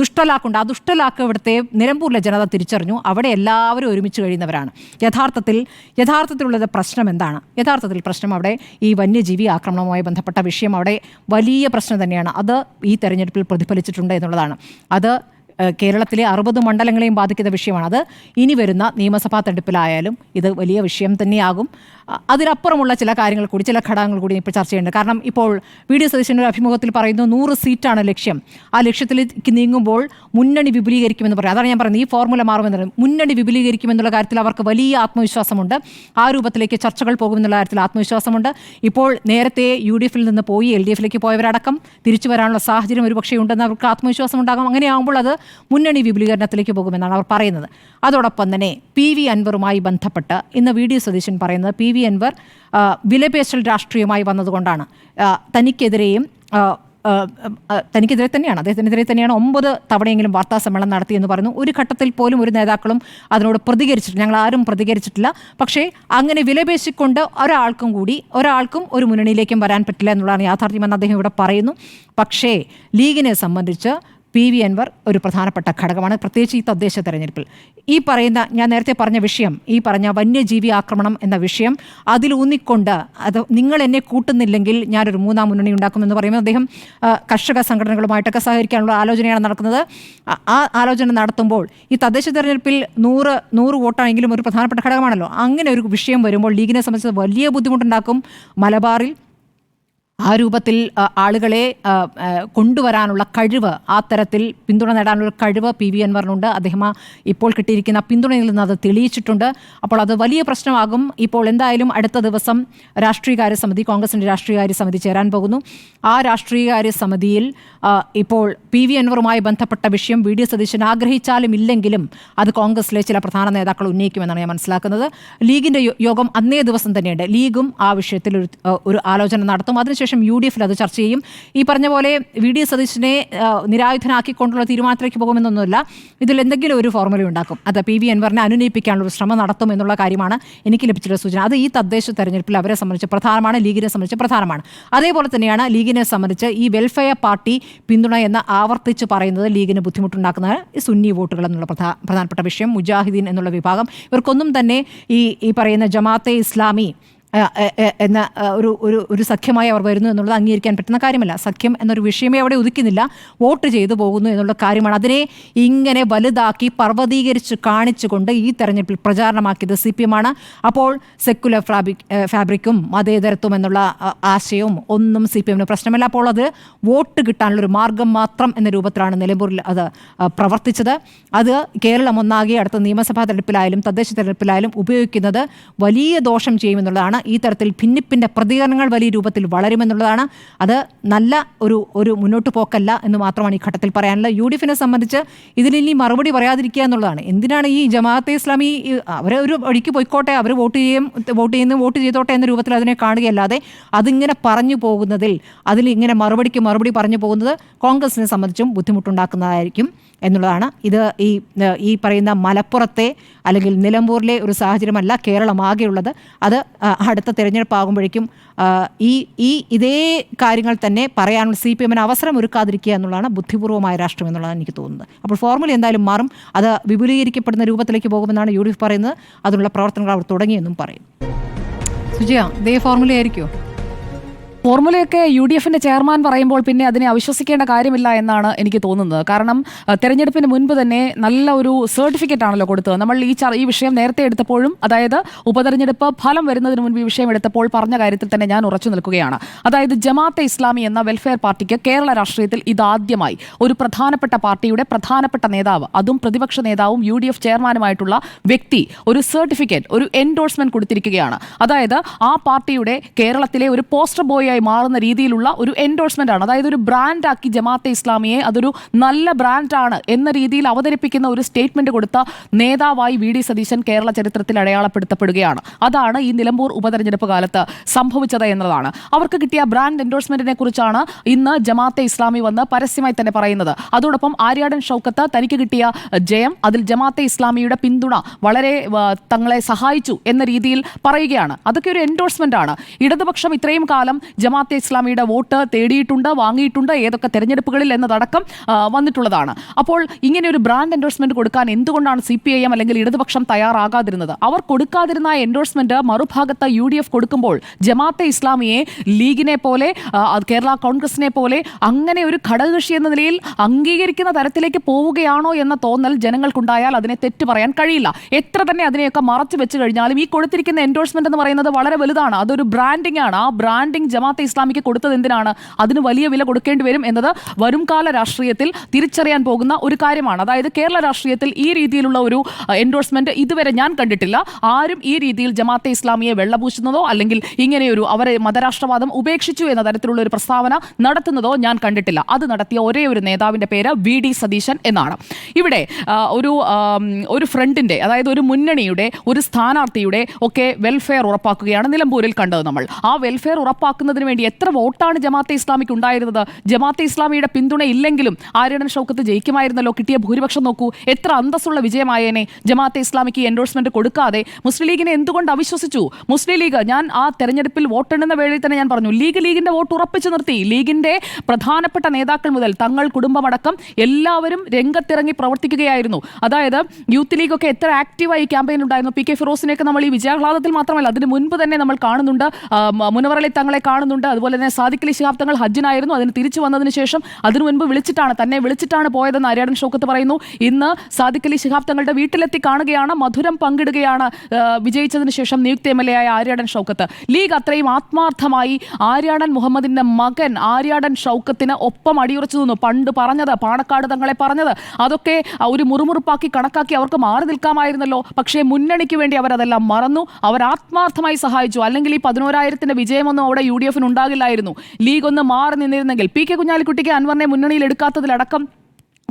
ദുഷ്ടലാക്കുണ്ട്. ആ ദുഷ്ടലാക്ക് ഇവിടുത്തെ നിലമ്പൂരിലെ ജനത തിരിച്ചറിഞ്ഞു. അവിടെ എല്ലാവരും ഒരുമിച്ച് കഴിയുന്നവരാണ്. യഥാർത്ഥത്തിലുള്ളത് പ്രശ്നം എന്താണ്? യഥാർത്ഥത്തിൽ പ്രശ്നം അവിടെ ഈ വന്യജീവി ആക്രമണവുമായി ബന്ധപ്പെട്ട വിഷയം അവിടെ വലിയ പ്രശ്നം തന്നെയാണ്. അത് ഈ തെരഞ്ഞെടുപ്പിൽ പ്രതിഫലിച്ചിട്ടുണ്ട് എന്നുള്ളതാണ്. അത് കേരളത്തിലെ 60 മണ്ഡലങ്ങളെയും ബാധിക്കുന്ന വിഷയമാണ്. അത് ഇനി വരുന്ന നിയമസഭാ തെരഞ്ഞെടുപ്പിലായാലും ഇത് വലിയ വിഷയം തന്നെയാകും. അതിനപ്പുറമുള്ള ചില കാര്യങ്ങൾ കൂടി, ചില ഘടകങ്ങൾ കൂടി ഇപ്പോൾ ചർച്ച ചെയ്യുന്നുണ്ട്. കാരണം ഇപ്പോൾ VD സതീശൻ്റെ ഒരു അഭിമുഖത്തിൽ പറയുന്നു 100 സീറ്റാണ് ലക്ഷ്യം. ആ ലക്ഷ്യത്തിലേക്ക് നീങ്ങുമ്പോൾ മുന്നണി വിപുലീകരിക്കുമെന്ന് പറയും. അതാണ് ഞാൻ പറയുന്നത്, ഈ ഫോർമുല മാറുമെന്നുള്ളത്. മുന്നണി വിപുലീകരിക്കുമെന്നുള്ള കാര്യത്തിൽ അവർക്ക് വലിയ ആത്മവിശ്വാസമുണ്ട്. ആ രൂപത്തിലേക്ക് ചർച്ചകൾ പോകുമെന്നുള്ള കാര്യത്തിൽ ആത്മവിശ്വാസമുണ്ട്. ഇപ്പോൾ നേരത്തെ UDF നിന്ന് പോയി LDF പോയവരടക്കം തിരിച്ചു വരാനുള്ള സാഹചര്യം ഒരുപക്ഷെ ഉണ്ടെന്ന് അവർക്ക് ആത്മവിശ്വാസം ഉണ്ടാകും. അങ്ങനെയാകുമ്പോൾ അത് മുന്നണി വിപുലീകരണത്തിലേക്ക് പോകുമെന്നാണ് അവർ പറയുന്നത്. അതോടൊപ്പം തന്നെ PV അൻവറുമായി ബന്ധപ്പെട്ട് ഇന്ന് VD സതീശൻ പറയുന്നത് PV അൻവർ വിലപേശൽ രാഷ്ട്രീയമായി വന്നതുകൊണ്ടാണ് തനിക്കെതിരെ തന്നെയാണ്, അദ്ദേഹത്തിനെതിരെ തന്നെയാണ് 9 തവണയെങ്കിലും വാർത്താ സമ്മേളനം നടത്തിയെന്ന് പറയുന്നു. ഒരു ഘട്ടത്തിൽ പോലും ഒരു നേതാക്കളും അതിനോട് പ്രതികരിച്ചിട്ടില്ല, ഞങ്ങൾ ആരും പ്രതികരിച്ചിട്ടില്ല. പക്ഷേ അങ്ങനെ വിലപേശിക്കൊണ്ട് ഒരാൾക്കും ഒരു മുന്നണിയിലേക്കും വരാൻ പറ്റില്ല എന്നുള്ളതാണ് യാഥാർത്ഥ്യമെന്ന് അദ്ദേഹം ഇവിടെ പറയുന്നു. പക്ഷേ ലീഗിനെ സംബന്ധിച്ച് PV അൻവർ ഒരു പ്രധാനപ്പെട്ട ഘടകമാണ്, പ്രത്യേകിച്ച് ഈ തദ്ദേശ തെരഞ്ഞെടുപ്പിൽ. ഈ പറയുന്ന ഞാൻ നേരത്തെ പറഞ്ഞ വിഷയം, ഈ പറഞ്ഞ വന്യജീവി ആക്രമണം എന്ന വിഷയം അതിലൂന്നിക്കൊണ്ട് അത് നിങ്ങൾ എന്നെ കൂട്ടുന്നില്ലെങ്കിൽ ഞാനൊരു 3ാം മുന്നണി ഉണ്ടാക്കുമെന്ന് പറയുമ്പോൾ അദ്ദേഹം കർഷക സംഘടനകളുമായിട്ടൊക്കെ സഹകരിക്കാനുള്ള ആലോചനയാണ് നടക്കുന്നത്. ആ ആലോചന നടത്തുമ്പോൾ ഈ തദ്ദേശ തെരഞ്ഞെടുപ്പിൽ 100 വോട്ടാണെങ്കിലും ഒരു പ്രധാനപ്പെട്ട ഘടകമാണല്ലോ. അങ്ങനെ ഒരു വിഷയം വരുമ്പോൾ ലീഗിനെ സംബന്ധിച്ച് വലിയ ബുദ്ധിമുട്ടുണ്ടാക്കും. മലബാറിൽ ആ രൂപത്തിൽ ആളുകളെ കൊണ്ടുവരാനുള്ള കഴിവ്, ആ തരത്തിൽ പിന്തുണ നേടാനുള്ള കഴിവ് PV അൻവറിനുണ്ട്. അദ്ദേഹം ഇപ്പോൾ കിട്ടിയിരിക്കുന്ന പിന്തുണയിൽ നിന്ന് അത് തെളിയിച്ചിട്ടുണ്ട്. അപ്പോൾ അത് വലിയ പ്രശ്നമാകും. ഇപ്പോൾ എന്തായാലും അടുത്ത ദിവസം രാഷ്ട്രീയകാര്യ സമിതി, കോൺഗ്രസിൻ്റെ രാഷ്ട്രീയകാര്യ സമിതി ചേരാൻ പോകുന്നു. ആ രാഷ്ട്രീയകാര്യ സമിതിയിൽ ഇപ്പോൾ PV അൻവറുമായി ബന്ധപ്പെട്ട വിഷയം VD സതീശൻ ആഗ്രഹിച്ചാലും ഇല്ലെങ്കിലും അത് കോൺഗ്രസിലെ ചില പ്രധാന നേതാക്കൾ ഉന്നയിക്കുമെന്നാണ് ഞാൻ മനസ്സിലാക്കുന്നത്. ലീഗിൻ്റെ യോഗം അന്നേ ദിവസം തന്നെയുണ്ട്. ലീഗും ആ വിഷയത്തിൽ ഒരു ആലോചന നടത്തും. അതിനുശേഷം UDF അത് ചർച്ച ചെയ്യും. ഈ പറഞ്ഞ പോലെ VD സതീശനെ നിരായുധനാക്കിക്കൊണ്ടുള്ള തീരുമാനത്തിലേക്ക് പോകുമെന്നൊന്നുമില്ല. ഇതിൽ എന്തെങ്കിലും ഒരു ഫോർമുല ഉണ്ടാക്കും. അത് PV അൻവറിനെ അനുനയിപ്പിക്കാനുള്ള ഒരു ശ്രമം നടത്തും എന്നുള്ള കാര്യമാണ് എനിക്ക് ലഭിച്ചിട്ടുള്ള സൂചന. അത് ഈ തദ്ദേശ തെരഞ്ഞെടുപ്പിൽ അവരെ സംബന്ധിച്ച് പ്രധാനമാണ്, ലീഗിനെ സംബന്ധിച്ച് പ്രധാനമാണ്. അതേപോലെ തന്നെയാണ് ലീഗിനെ സംബന്ധിച്ച് ഈ വെൽഫെയർ പാർട്ടി പിന്തുണ എന്ന് ആവർത്തിച്ച് പറയുന്നത് ലീഗിന് ബുദ്ധിമുട്ടുണ്ടാക്കുന്ന സുന്നി വോട്ടുകൾ എന്നുള്ള പ്രധാനപ്പെട്ട വിഷയം. മുജാഹിദീൻ എന്നുള്ള വിഭാഗം, ഇവർക്കൊന്നും തന്നെ ഈ പറയുന്ന ജമാഅത്തെ ഇസ്ലാമി എന്ന ഒരു സഖ്യമായി അവർ വരുന്നു എന്നുള്ളത് അംഗീകരിക്കാൻ പറ്റുന്ന കാര്യമല്ല. സഖ്യം എന്നൊരു വിഷയമേ അവിടെ ഉദിക്കുന്നില്ല, വോട്ട് ചെയ്തു പോകുന്നു എന്നുള്ള കാര്യമാണ്. അതിനെ ഇങ്ങനെ വലുതാക്കി പർവ്വതീകരിച്ച് കാണിച്ചുകൊണ്ട് ഈ തെരഞ്ഞെടുപ്പിൽ പ്രചാരണമാക്കിയത് CPM ആണ്. അപ്പോൾ സെക്കുലർ ഫാബ്രിക്കും മതേതരത്വം എന്നുള്ള ആശയവും ഒന്നും CPM പ്രശ്നമല്ല. അപ്പോൾ അത് വോട്ട് കിട്ടാനുള്ളൊരു മാർഗം മാത്രം എന്ന രൂപത്തിലാണ് നിലമ്പൂരിൽ അത് പ്രവർത്തിച്ചത്. അത് കേരളം ഒന്നാകെ അടുത്ത നിയമസഭാ തെരഞ്ഞെടുപ്പിലായാലും തദ്ദേശ തെരഞ്ഞെടുപ്പിലായാലും ഉപയോഗിക്കുന്നത് വലിയ ദോഷം ചെയ്യുമെന്നുള്ളതാണ്. ഈ തരത്തിൽ ഭിന്നിപ്പിൻ്റെ പ്രതികരണങ്ങൾ വലിയ രൂപത്തിൽ വളരുമെന്നുള്ളതാണ്. അത് നല്ല ഒരു മുന്നോട്ട് പോക്കല്ല എന്ന് മാത്രമാണ് ഈ ഘട്ടത്തിൽ പറയാനുള്ളത്. UDF സംബന്ധിച്ച് ഇതിലിനി മറുപടി പറയാതിരിക്കുക എന്നുള്ളതാണ്. എന്തിനാണ് ഈ ജമാഅത്തെ ഇസ്ലാമി അവരെ ഒരു വഴിക്ക് പോയിക്കോട്ടെ, അവർ വോട്ട് ചെയ്തോട്ടെ എന്ന രൂപത്തിൽ അതിനെ കാണുകയല്ലാതെ അതിങ്ങനെ പറഞ്ഞു പോകുന്നതിൽ, അതിലിങ്ങനെ മറുപടി പറഞ്ഞു പോകുന്നത് കോൺഗ്രസിനെ സംബന്ധിച്ചും ബുദ്ധിമുട്ടുണ്ടാക്കുന്നതായിരിക്കും എന്നുള്ളതാണ്. ഇത് ഈ പറയുന്ന മലപ്പുറത്തെ അല്ലെങ്കിൽ നിലമ്പൂരിലെ ഒരു സാഹചര്യമല്ല, കേരളമാകെയുള്ളത്. അത് അടുത്ത തിരഞ്ഞെടുപ്പ് ആകുമ്പോഴേക്കും ഇതേ കാര്യങ്ങൾ തന്നെ പറയാനുള്ള CPM-ന് അവസരം ഒരുക്കാതിരിക്കുക എന്നുള്ളതാണ് ബുദ്ധിപൂർവമായ രാഷ്ട്രീയം എന്നുള്ളതാണ് എനിക്ക് തോന്നുന്നത്. അപ്പോൾ ഫോർമുല എന്തായാലും മാറും, അത് വിപുലീകരിക്കപ്പെടുന്ന രൂപത്തിലേക്ക് പോകുമെന്നാണ് UDF പറയുന്നത്. അതിനുള്ള പ്രവർത്തനങ്ങൾ അവർ തുടങ്ങിയെന്നും പറയും. സുജയ, ഇതേ ഫോർമുല ആയിരിക്കുമോ? ഫോർമുലയൊക്കെ UDF-ന്റെ ചെയർമാൻ പറയുമ്പോൾ പിന്നെ അതിനെ അവിശ്വസിക്കേണ്ട കാര്യമില്ല എന്നാണ് എനിക്ക് തോന്നുന്നത്. കാരണം തെരഞ്ഞെടുപ്പിന് മുൻപ് തന്നെ നല്ല ഒരു സർട്ടിഫിക്കറ്റ് ആണല്ലോ കൊടുത്തത്. നമ്മൾ ഈ വിഷയം നേരത്തെ എടുത്തപ്പോഴും, അതായത് ഉപതെരഞ്ഞെടുപ്പ് ഫലം വരുന്നതിന് മുൻപ് ഈ വിഷയം എടുത്തപ്പോൾ പറഞ്ഞ കാര്യത്തിൽ തന്നെ ഞാൻ ഉറച്ചു നിൽക്കുകയാണ്. അതായത് ജമാഅത്തെ ഇസ്ലാമി എന്ന വെൽഫെയർ പാർട്ടിക്ക് കേരള രാഷ്ട്രീയത്തിൽ ഇതാദ്യമായി ഒരു പ്രധാനപ്പെട്ട പാർട്ടിയുടെ പ്രധാനപ്പെട്ട നേതാവ്, അതും പ്രതിപക്ഷ നേതാവും UDF ചെയർമാനുമായിട്ടുള്ള വ്യക്തി ഒരു സർട്ടിഫിക്കറ്റ്, ഒരു എൻഡോഴ്സ്മെന്റ് കൊടുത്തിരിക്കുകയാണ്. അതായത് ആ പാർട്ടിയുടെ കേരളത്തിലെ ഒരു പോസ്റ്റർ ബോയ് മാറുന്ന രീതിയിലുള്ള ഒരു എൻഡോഴ്സ്മെന്റ് ആണ്. അതായത് ഒരു ബ്രാൻഡാക്കി ജമാഅത്തെ ഇസ്ലാമിയെ അതൊരു നല്ല ബ്രാൻഡാണ് എന്ന രീതിയിൽ അവതരിപ്പിക്കുന്ന ഒരു സ്റ്റേറ്റ്മെന്റ് കൊടുത്ത നേതാവായി VD സതീശൻ കേരള ചരിത്രത്തിൽ അടയാളപ്പെടുത്തപ്പെടുകയാണ്. അതാണ് ഈ നിലമ്പൂർ ഉപതെരഞ്ഞെടുപ്പ് കാലത്ത് സംഭവിച്ചത് എന്നതാണ്. അവർക്ക് കിട്ടിയ ബ്രാൻഡ് എൻഡോഴ്സ്മെന്റിനെ കുറിച്ചാണ് ഇന്ന് ജമാഅത്തെ ഇസ്ലാമി വന്ന് പരസ്യമായി തന്നെ പറയുന്നത്. അതോടൊപ്പം ആര്യാടൻ ഷൗക്കത്ത് തനിക്ക് കിട്ടിയ ജയം, അതിൽ ജമാഅത്തെ ഇസ്ലാമിയുടെ പിന്തുണ വളരെ തങ്ങളെ സഹായിച്ചു എന്ന രീതിയിൽ പറയുകയാണ്. അതൊക്കെ ഒരു എൻഡോഴ്സ്മെന്റ് ആണ്. ഇടതുപക്ഷം ഇത്രയും കാലം ജമാഅത്തെ ഇസ്ലാമിയുടെ വോട്ട് തേടിയിട്ടുണ്ട്, വാങ്ങിയിട്ടുണ്ട്, ഏതൊക്കെ തെരഞ്ഞെടുപ്പുകളിൽ എന്നതടക്കം വന്നിട്ടുള്ളതാണ്. അപ്പോൾ ഇങ്ങനെ ഒരു ബ്രാൻഡ് എൻഡോഴ്സ്മെന്റ് കൊടുക്കാൻ എന്തുകൊണ്ടാണ് CPIM അല്ലെങ്കിൽ ഇടതുപക്ഷം തയ്യാറാകാതിരുന്നത്? അവർ കൊടുക്കാതിരുന്ന എൻഡോഴ്സ്മെന്റ് മറുഭാഗത്ത് UDF കൊടുക്കുമ്പോൾ ജമാഅത്തെ ഇസ്ലാമിയെ ലീഗിനെ പോലെ, കേരള കോൺഗ്രസിനെ പോലെ അങ്ങനെ ഒരു ഘടകകക്ഷി എന്ന നിലയിൽ അംഗീകരിക്കുന്ന തരത്തിലേക്ക് പോവുകയാണോ എന്ന തോന്നൽ ജനങ്ങൾക്കുണ്ടായാൽ അതിനെ തെറ്റു പറയാൻ കഴിയില്ല. എത്ര തന്നെ അതിനെയൊക്കെ മറച്ചു വെച്ച് കഴിഞ്ഞാലും ഈ കൊടുത്തിരിക്കുന്ന എൻഡോഴ്സ്മെന്റ് എന്ന് പറയുന്നത് വളരെ വലുതാണ്. അതൊരു ബ്രാൻഡിംഗ് ആണ്. ആ ബ്രാൻഡിംഗ് ജമാഅത്തെ ഇസ്ലാമിക്ക് കൊടുത്തത് എന്തിനാണ്? അതിന് വലിയ വില കൊടുക്കേണ്ടി വരും എന്നത് വരും കാല രാഷ്ട്രീയത്തിൽ തിരിച്ചറിയാൻ പോകുന്ന ഒരു കാര്യമാണ്. അതായത് കേരള രാഷ്ട്രീയത്തിൽ ഈ രീതിയിലുള്ള ഒരു എൻഡോഴ്സ്മെന്റ് ഇതുവരെ ഞാൻ കണ്ടിട്ടില്ല. ആരും ഈ രീതിയിൽ ജമാഅത്തെ ഇസ്ലാമിയെ വെള്ളപൂശുന്നതോ അല്ലെങ്കിൽ ഇങ്ങനെയൊരു അവരെ മതരാഷ്ട്രവാദം ഉപേക്ഷിച്ചു എന്ന തരത്തിലുള്ള ഒരു പ്രസ്താവന നടത്തുന്നതോ ഞാൻ കണ്ടിട്ടില്ല. അത് നടത്തിയ ഒരേ ഒരു നേതാവിന്റെ പേര് VD സതീശൻ എന്നാണ്. ഇവിടെ ഒരു ഫ്രണ്ടിന്റെ, അതായത് ഒരു മുന്നണിയുടെ, ഒരു സ്ഥാനാർത്ഥിയുടെ ഒക്കെ വെൽഫെയർ ഉറപ്പാക്കുകയാണ് നിലമ്പൂരിൽ കണ്ടത് നമ്മൾ. ആ വെൽഫെയർ ഉറപ്പാക്കുന്നതിന് വേണ്ടി എത്ര വോട്ടാണ് ജമാഅത്തെ ഇസ്ലാമിക്ക് ഉണ്ടായിരുന്നത്? ജമാഅത്തെ ഇസ്ലാമിയുടെ പിന്തുണ ഇല്ലെങ്കിലും ആര്യാടൻ ഷൗക്കത്ത് ജയിക്കുമായിരുന്നല്ലോ. കിട്ടിയ ഭൂരിപക്ഷം നോക്കൂ, എത്ര അന്തസ്സുള്ള വിജയമായേനെ. ജമാഅത്തെ ഇസ്ലാമിക്ക് എൻഡോഴ്സ്മെന്റ് കൊടുക്കാതെ മുസ്ലിം ലീഗിനെ എന്തുകൊണ്ട് അവിശ്വസിച്ചു? മുസ്ലിം ലീഗ്, ഞാൻ ആ തെരഞ്ഞെടുപ്പിൽ വോട്ടെണ്ണുന്ന വേളയിൽ തന്നെ ഞാൻ പറഞ്ഞു, ലീഗിന്റെ വോട്ട് ഉറപ്പിച്ചു നിർത്തി. ലീഗിന്റെ പ്രധാനപ്പെട്ട നേതാക്കൾ മുതൽ തങ്ങൾ കുടുംബമടക്കം എല്ലാവരും രംഗത്തിറങ്ങി പ്രവർത്തിക്കുകയായിരുന്നു. അതായത് യൂത്ത് ലീഗ് ഒക്കെ എത്ര ആക്റ്റീവായി ക്യാമ്പയിൻ ഉണ്ടായിരുന്നു. PK ഫിറോസിനെയൊക്കെ നമ്മൾ ഈ വിജയാഹ്ലാദത്തിൽ മാത്രമല്ല അതിന് മുൻപ് തന്നെ നമ്മൾ കാണുന്നുണ്ട്. മുനവർ അലി തങ്ങളെ കാണുന്നുണ്ട്. അതുപോലെ തന്നെ സാദിഖ് അലി ശിഹാബ് തങ്ങൾ ഹജ്ജിനായിരുന്നു. അതിന് തിരിച്ചു വന്നതിന് ശേഷം അതിനു മുൻപ് തന്നെ വിളിച്ചിട്ടാണ് പോയതെന്ന് ആര്യാടൻ ഷൗക്കത്ത് പറയുന്നു. ഇന്ന് സാദിഖ് അലി ശിഹാബ് തങ്ങളുടെ വീട്ടിലെത്തി കാണുകയാണ്, മധുരം പങ്കിടുകയാണ് വിജയിച്ചതിന് ശേഷം നിയുക്ത MLA ആയ ആര്യാടൻ ഷൗക്കത്ത്. ലീഗ് അത്രയും ആത്മാർത്ഥമായി ആര്യാടൻ മുഹമ്മദിന്റെ മകൻ ആര്യാടൻ ഷൗക്കത്തിന് ഒപ്പം അടിയുറച്ചു നിന്നു. പണ്ട് പറഞ്ഞത്, പാണക്കാട് തങ്ങളെ പറഞ്ഞത്, അതൊക്കെ ഒരു മുറുമുറുപ്പാക്കി കണക്കാക്കി അവർക്ക് മാറി നിൽക്കാമായിരുന്നല്ലോ. പക്ഷേ മുന്നണിക്ക് വേണ്ടി അവരതെല്ലാം മറന്നു. അവർ ആത്മാർത്ഥമായി സഹായിച്ചു. അല്ലെങ്കിൽ ഈ 11,000-ന്റെ വിജയമൊന്നും അവിടെ UDF-ന് ഉണ്ടാകില്ലായിരുന്നു. ലീഗ് ഒന്ന് മാറി നിന്നിരുന്നെങ്കിൽ PK കുഞ്ഞാലിക്കുട്ടിക്ക് അൻവറിനെ മുന്നണിയിൽ എടുക്കാത്തതിലടക്കം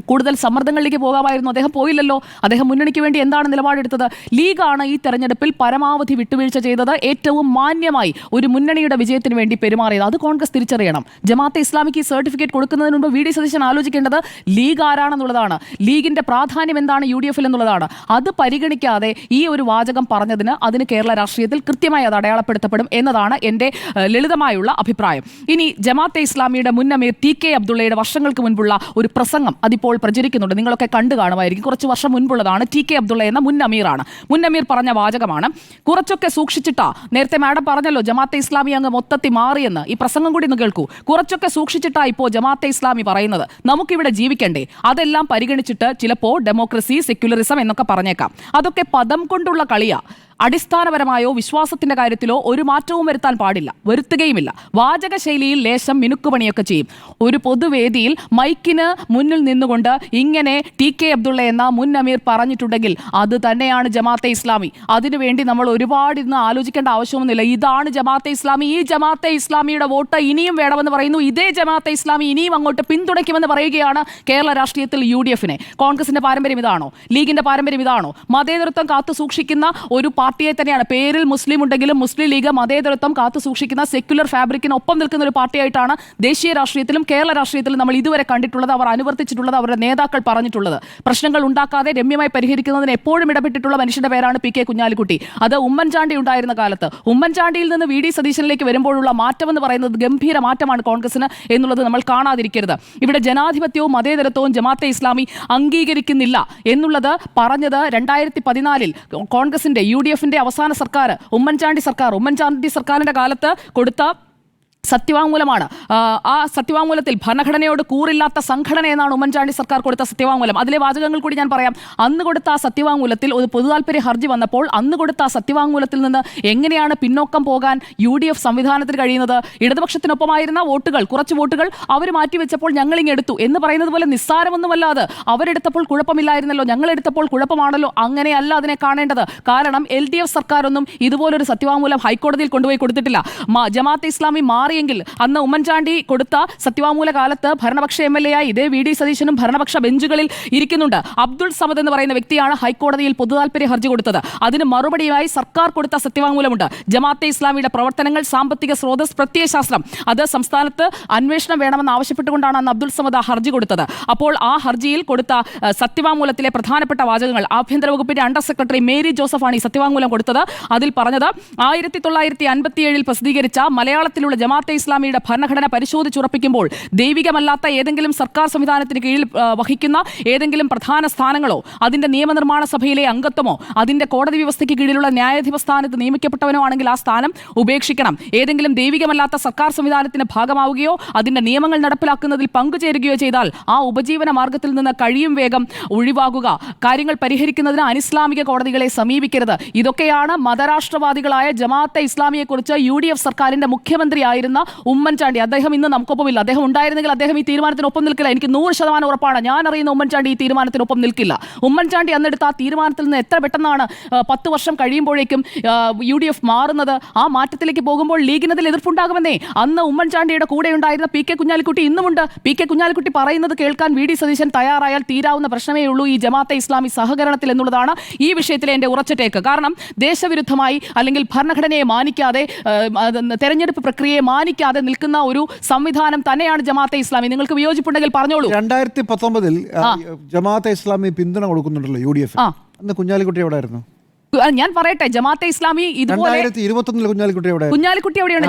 കൂടുതൽ സമ്മർദ്ദങ്ങളിലേക്ക് പോകാമായിരുന്നു. അദ്ദേഹം പോയില്ലല്ലോ. അദ്ദേഹം മുന്നണിക്ക് വേണ്ടി എന്താണ് നിലപാടെടുത്തത്? ലീഗാണ് ഈ തെരഞ്ഞെടുപ്പിൽ പരമാവധി വിട്ടുവീഴ്ച ചെയ്തത്. ഏറ്റവും മാന്യമായി ഒരു മുന്നണിയുടെ വിജയത്തിന് വേണ്ടി പെരുമാറിയത്. അത് കോൺഗ്രസ് തിരിച്ചറിയണം. ജമാഅത്തെ ഇസ്ലാമിക്ക് ഈ സർട്ടിഫിക്കറ്റ് കൊടുക്കുന്നതിന് മുമ്പ് VD സതീശൻ ആലോചിക്കേണ്ടത് ലീഗ് ആരാണെന്നുള്ളതാണ്. ലീഗിന്റെ പ്രാധാന്യം എന്താണ് UDF-ൽ എന്നുള്ളതാണ്. അത് പരിഗണിക്കാതെ ഈ ഒരു വാചകം പറഞ്ഞതിന് അതിന് കേരള രാഷ്ട്രീയത്തിൽ കൃത്യമായി അത് അടയാളപ്പെടുത്തപ്പെടും എന്നതാണ് എൻ്റെ ലളിതമായുള്ള അഭിപ്രായം. ഇനി ജമാഅത്തെ ഇസ്ലാമിയുടെ മുൻ അമീർ TK അബ്ദുള്ളയുടെ വർഷങ്ങൾക്ക് മുൻപുള്ള ഒരു പ്രസംഗം അതിപ്പോൾ പ്രചരിക്കുന്നുണ്ട്. നിങ്ങളൊക്കെ കണ്ടു കാണുമായിരിക്കും. കുറച്ച് വർഷം മുൻപുള്ളതാണ്. TK അബ്ദുള്ള എന്ന മുൻ അമീറാണ്. മുൻ അമീർ പറഞ്ഞ വാചകമാണ്, കുറച്ചൊക്കെ സൂക്ഷിച്ചിട്ടാ. നേരത്തെ മാഡം പറഞ്ഞല്ലോ ജമാഅത്തെ ഇസ്ലാമി അങ്ങ് മൊത്തത്തിൽ മാറിയെന്ന്. ഈ പ്രസംഗം കൂടി ഒന്ന് കേൾക്കൂ. കുറച്ചൊക്കെ സൂക്ഷിച്ചിട്ടാ ഇപ്പോൾ ജമാഅത്തെ ഇസ്ലാമി പറയുന്നത്. നമുക്കിവിടെ ജീവിക്കണ്ടേ? അതെല്ലാം പരിഗണിച്ചിട്ട് ചിലപ്പോൾ ഡെമോക്രസി, സെക്യുലറിസം എന്നൊക്കെ പറഞ്ഞേക്കാം. അതൊക്കെ പദം കൊണ്ടുള്ള കളിയാ. അടിസ്ഥാനപരമായോ വിശ്വാസത്തിന്റെ കാര്യത്തിലോ ഒരു മാറ്റവും വരുത്താൻ പാടില്ല, വരുത്തുകയുമില്ല. വാചക ശൈലിയിൽ ലേശം മിനുക്കുപണിയൊക്കെ ചെയ്യും. ഒരു പൊതുവേദിയിൽ മൈക്കിന് മുന്നിൽ നിന്നുകൊണ്ട് ഇങ്ങനെ TK അബ്ദുള്ള എന്ന മുൻ അമീർ പറഞ്ഞിട്ടുണ്ടെങ്കിൽ അത് തന്നെയാണ് ജമാഅത്തെ ഇസ്ലാമി. അതിനുവേണ്ടി നമ്മൾ ഒരുപാട് ഇന്ന് ആലോചിക്കേണ്ട ആവശ്യമൊന്നുമില്ല. ഇതാണ് ജമാഅത്തെ ഇസ്ലാമി. ഈ ജമാഅത്തെ ഇസ്ലാമിയുടെ വോട്ട് ഇനിയും വേണമെന്ന് പറയുന്നു. ഇതേ ജമാഅത്തെ ഇസ്ലാമി ഇനിയും അങ്ങോട്ട് പിന്തുണയ്ക്കുമെന്ന് പറയുകയാണ് കേരള രാഷ്ട്രീയത്തിൽ UDF-നെ. കോൺഗ്രസിന്റെ പാരമ്പര്യം ഇതാണോ? ലീഗിന്റെ പാരമ്പര്യം ഇതാണോ? മതേതരത്വം കാത്തു സൂക്ഷിക്കുന്ന ഒരു പാർട്ടിയെ തന്നെയാണ്, പേരിൽ മുസ്ലിം ഉണ്ടെങ്കിലും മുസ്ലിം ലീഗ് മതേതരത്വം കാത്തു സൂക്ഷിക്കുന്ന സെക്യുലർ ഫാബ്രിക്കിന് ഒപ്പം നിൽക്കുന്ന ഒരു പാർട്ടിയായിട്ടാണ് ദേശീയ രാഷ്ട്രീയത്തിലും കേരള രാഷ്ട്രീയത്തിലും നമ്മൾ ഇതുവരെ കണ്ടിട്ടുള്ളത്, അവർ അനുവർത്തിച്ചിട്ടുള്ളത്, അവരുടെ നേതാക്കൾ പറഞ്ഞിട്ടുള്ളത്. പ്രശ്നങ്ങൾ ഉണ്ടാക്കാതെ രമ്യമായി പരിഹരിക്കുന്നതിന് എപ്പോഴും ഇടപെട്ടിട്ടുള്ള മനുഷ്യന്റെ പേരാണ് പി കെ കുഞ്ഞാലിക്കുട്ടി. അത് ഉമ്മൻചാണ്ടി ഉണ്ടായിരുന്ന കാലത്ത്. ഉമ്മൻചാണ്ടിയിൽ നിന്ന് വി ഡി സതീശനിലേക്ക് വരുമ്പോഴുള്ള മാറ്റം എന്ന് പറയുന്നത് ഗംഭീര മാറ്റമാണ് കോൺഗ്രസിന് എന്നുള്ളത് നമ്മൾ കാണാതിരിക്കരുത്. ഇവിടെ ജനാധിപത്യവും മതേതരത്വവും ജമാഅത്തെ ഇസ്ലാമി അംഗീകരിക്കുന്നില്ല എന്നുള്ളത് പറഞ്ഞത് 2014 കോൺഗ്രസിന്റെ UDFന്റെ അവസാന സർക്കാർ, ഉമ്മൻചാണ്ടി സർക്കാരിന്റെ കാലത്ത് കൊടുത്ത സത്യവാങ്മൂലമാണ്. ആ സത്യവാങ്മൂലത്തിൽ ഭരണഘടനയോട് കൂറില്ലാത്ത സംഘടന എന്നാണ് ഉമ്മൻചാണ്ടി സർക്കാർ കൊടുത്ത സത്യവാങ്മൂലം. അതിലെ വാചകങ്ങൾ കൂടി ഞാൻ പറയാം. അന്ന് കൊടുത്ത ആ സത്യവാങ്മൂലത്തിൽ ഒരു പൊതുതാൽപര്യ ഹർജി വന്നപ്പോൾ അന്ന് കൊടുത്ത ആ സത്യവാങ്മൂലത്തിൽ നിന്ന് എങ്ങനെയാണ് പിന്നോക്കം പോകാൻ UDF സംവിധാനത്തിന് കഴിയുന്നത്? ഇടതുപക്ഷത്തിനൊപ്പമായിരുന്ന വോട്ടുകൾ, കുറച്ച് വോട്ടുകൾ അവർ മാറ്റിവെച്ചപ്പോൾ ഞങ്ങളിങ്ങ് എടുത്തു എന്ന് പറയുന്നത് പോലെ നിസ്സാരമൊന്നുമല്ലാതെ അവരെടുത്തപ്പോൾ കുഴപ്പമില്ലായിരുന്നല്ലോ, ഞങ്ങളെടുത്തപ്പോൾ കുഴപ്പമാണല്ലോ. അങ്ങനെയല്ല അതിനെ കാണേണ്ടത്. കാരണം LDF സർക്കാരൊന്നും ഇതുപോലൊരു സത്യവാങ്മൂലം ഹൈക്കോടതിയിൽ കൊണ്ടുപോയി കൊടുത്തിട്ടില്ല. ജമാഅത്തെ ഇസ്ലാമി മാറിയെങ്കിൽ അന്ന് ഉമ്മൻചാണ്ടി കൊടുത്ത സത്യവാങ്മൂല കാലത്ത് ഭരണപക്ഷ MLA ആയി ഇതേ വി ഡി സതീശനും ഭരണപക്ഷ ബെഞ്ചുകളിൽ ഇരിക്കുന്നുണ്ട്. അബ്ദുൾ സമദ് എന്ന് പറയുന്ന വ്യക്തിയാണ് ഹൈക്കോടതിയിൽ പൊതുതാൽപര്യ ഹർജി കൊടുത്തത്. അതിന് മറുപടിയായി സർക്കാർ കൊടുത്ത സത്യവാങ്മൂലമുണ്ട്. ജമാഅത്തെ ഇസ്ലാമിയുടെ പ്രവർത്തനങ്ങൾ, സാമ്പത്തിക സ്രോതസ്, പ്രത്യയശാസ്ത്രം, അത് സംസ്ഥാനത്ത് അന്വേഷണം വേണമെന്ന് ആവശ്യപ്പെട്ടുകൊണ്ടാണ് അന്ന് അബ്ദുൾ സമദ് ആ ഹർജി കൊടുത്തത്. അപ്പോൾ ആ ഹർജിയിൽ കൊടുത്ത സത്യവാങ്മൂലത്തിലെ പ്രധാനപ്പെട്ട വാചകങ്ങൾ, ആഭ്യന്തര വകുപ്പിന്റെ അണ്ടർ സെക്രട്ടറി മേരി ജോസഫാണ് ഈ സത്യവാങ്മൂലം കൊടുത്തത്. അതിൽ പറഞ്ഞത് 1957 പ്രസിദ്ധീകരിച്ച മലയാളത്തിലുള്ള ജമാഅത്തെ ഇസ്ലാമിയുടെ ഭരണഘടന പരിശോധിച്ചുറപ്പിക്കുമ്പോൾ ദൈവികമല്ലാത്ത ഏതെങ്കിലും സർക്കാർ സംവിധാനത്തിന് കീഴിൽ വഹിക്കുന്ന ഏതെങ്കിലും പ്രധാന സ്ഥാനങ്ങളോ അതിന്റെ നിയമനിർമ്മാണ സഭയിലെ അംഗത്വമോ അതിന്റെ കോടതി വ്യവസ്ഥയ്ക്ക് കീഴിലുള്ള ന്യായാധിപ സ്ഥാനത്ത് നിയമിക്കപ്പെട്ടവനോ ആണെങ്കിൽ ആ സ്ഥാനം ഉപേക്ഷിക്കണം. ഏതെങ്കിലും ദൈവികമല്ലാത്ത സർക്കാർ സംവിധാനത്തിന്റെ ഭാഗമാവുകയോ അതിന്റെ നിയമങ്ങൾ നടപ്പിലാക്കുന്നതിൽ പങ്കുചേരുകയോ ചെയ്താൽ ആ ഉപജീവന മാർഗത്തിൽ നിന്ന് കഴിയും വേഗം ഒഴിവാകുക. കാര്യങ്ങൾ പരിഹരിക്കുന്നതിന് അനിസ്ലാമിക കോടതികളെ സമീപിക്കരുത്. ഇതൊക്കെയാണ് മതരാഷ്ട്രവാദികളായ ജമാഅത്തെ ഇസ്ലാമിയെക്കുറിച്ച് UDF സർക്കാരിന്റെ മുഖ്യമന്ത്രിയായിരുന്ന ഉമ്മൻചാണ്ടി. അദ്ദേഹം ഇന്ന് നമുക്കൊപ്പമില്ല. അദ്ദേഹം ഉണ്ടായിരുന്നെങ്കിൽ അദ്ദേഹം ഈ തീരുമാനത്തിനൊപ്പം നിൽക്കില്ല. എനിക്ക് 100% ഉറപ്പാണ്. ഞാൻ അറിയുന്ന ഉമ്മൻചാണ്ടി ഈ തീരുമാനത്തിനൊപ്പം നിൽക്കില്ല. ഉമ്മൻചാണ്ടി അന്നെടുത്ത ആ തീരുമാനത്തിൽ നിന്ന് എത്ര പെട്ടെന്നാണ് 10 വർഷം കഴിയുമ്പോഴേക്കും UDF മാറുന്നത്. ആ മാറ്റത്തിലേക്ക് പോകുമ്പോൾ ലീഗിനതിൽ എതിർപ്പുണ്ടാകുമെന്നേ. അന്ന് ഉമ്മൻചാണ്ടിയുടെ കൂടെ ഉണ്ടായിരുന്ന പി കെ കുഞ്ഞാലിക്കുട്ടി ഇന്നുമുണ്ട്. പി കെ കുഞ്ഞാലിക്കുട്ടി പറയുന്നത് കേൾക്കാൻ വി ഡി സതീശൻ തയ്യാറായാൽ തീരാവുന്ന പ്രശ്നമേ ഉള്ളൂ ഈ ജമാഅത്തെ ഇസ്ലാമി സഹകരണത്തിൽ എന്നുള്ളതാണ് ഈ വിഷയത്തിലെ എൻ്റെ ഉറച്ച ടേക്ക്. കാരണം ദേശവിരുദ്ധമായി അല്ലെങ്കിൽ ഭരണഘടനയെ മാനിക്കാതെ തെരഞ്ഞെടുപ്പ് പ്രക്രിയയെ മാനിക്കാതെ നിൽക്കുന്ന ഒരു സംവിധാനം തന്നെയാണ് ജമാഅത്തെ ഇസ്ലാമി. നിങ്ങൾക്ക് വിയോജിപ്പുണ്ടെങ്കിൽ പറഞ്ഞോളൂ. 2019 ജമാഅത്തെ ഇസ്ലാമി പിന്തുണ കൊടുക്കുന്നുണ്ടല്ലോ UDF. അന്ന് കുഞ്ഞാലിക്കുട്ടി എവിടെ ആയിരുന്നു? ഞാൻ പറയട്ടെ, ജമാഅത്തെ ഇസ്ലാമി ഇതുപോലെ 2021 കുഞ്ഞാലിക്കുട്ടി എവിടെയാണ്?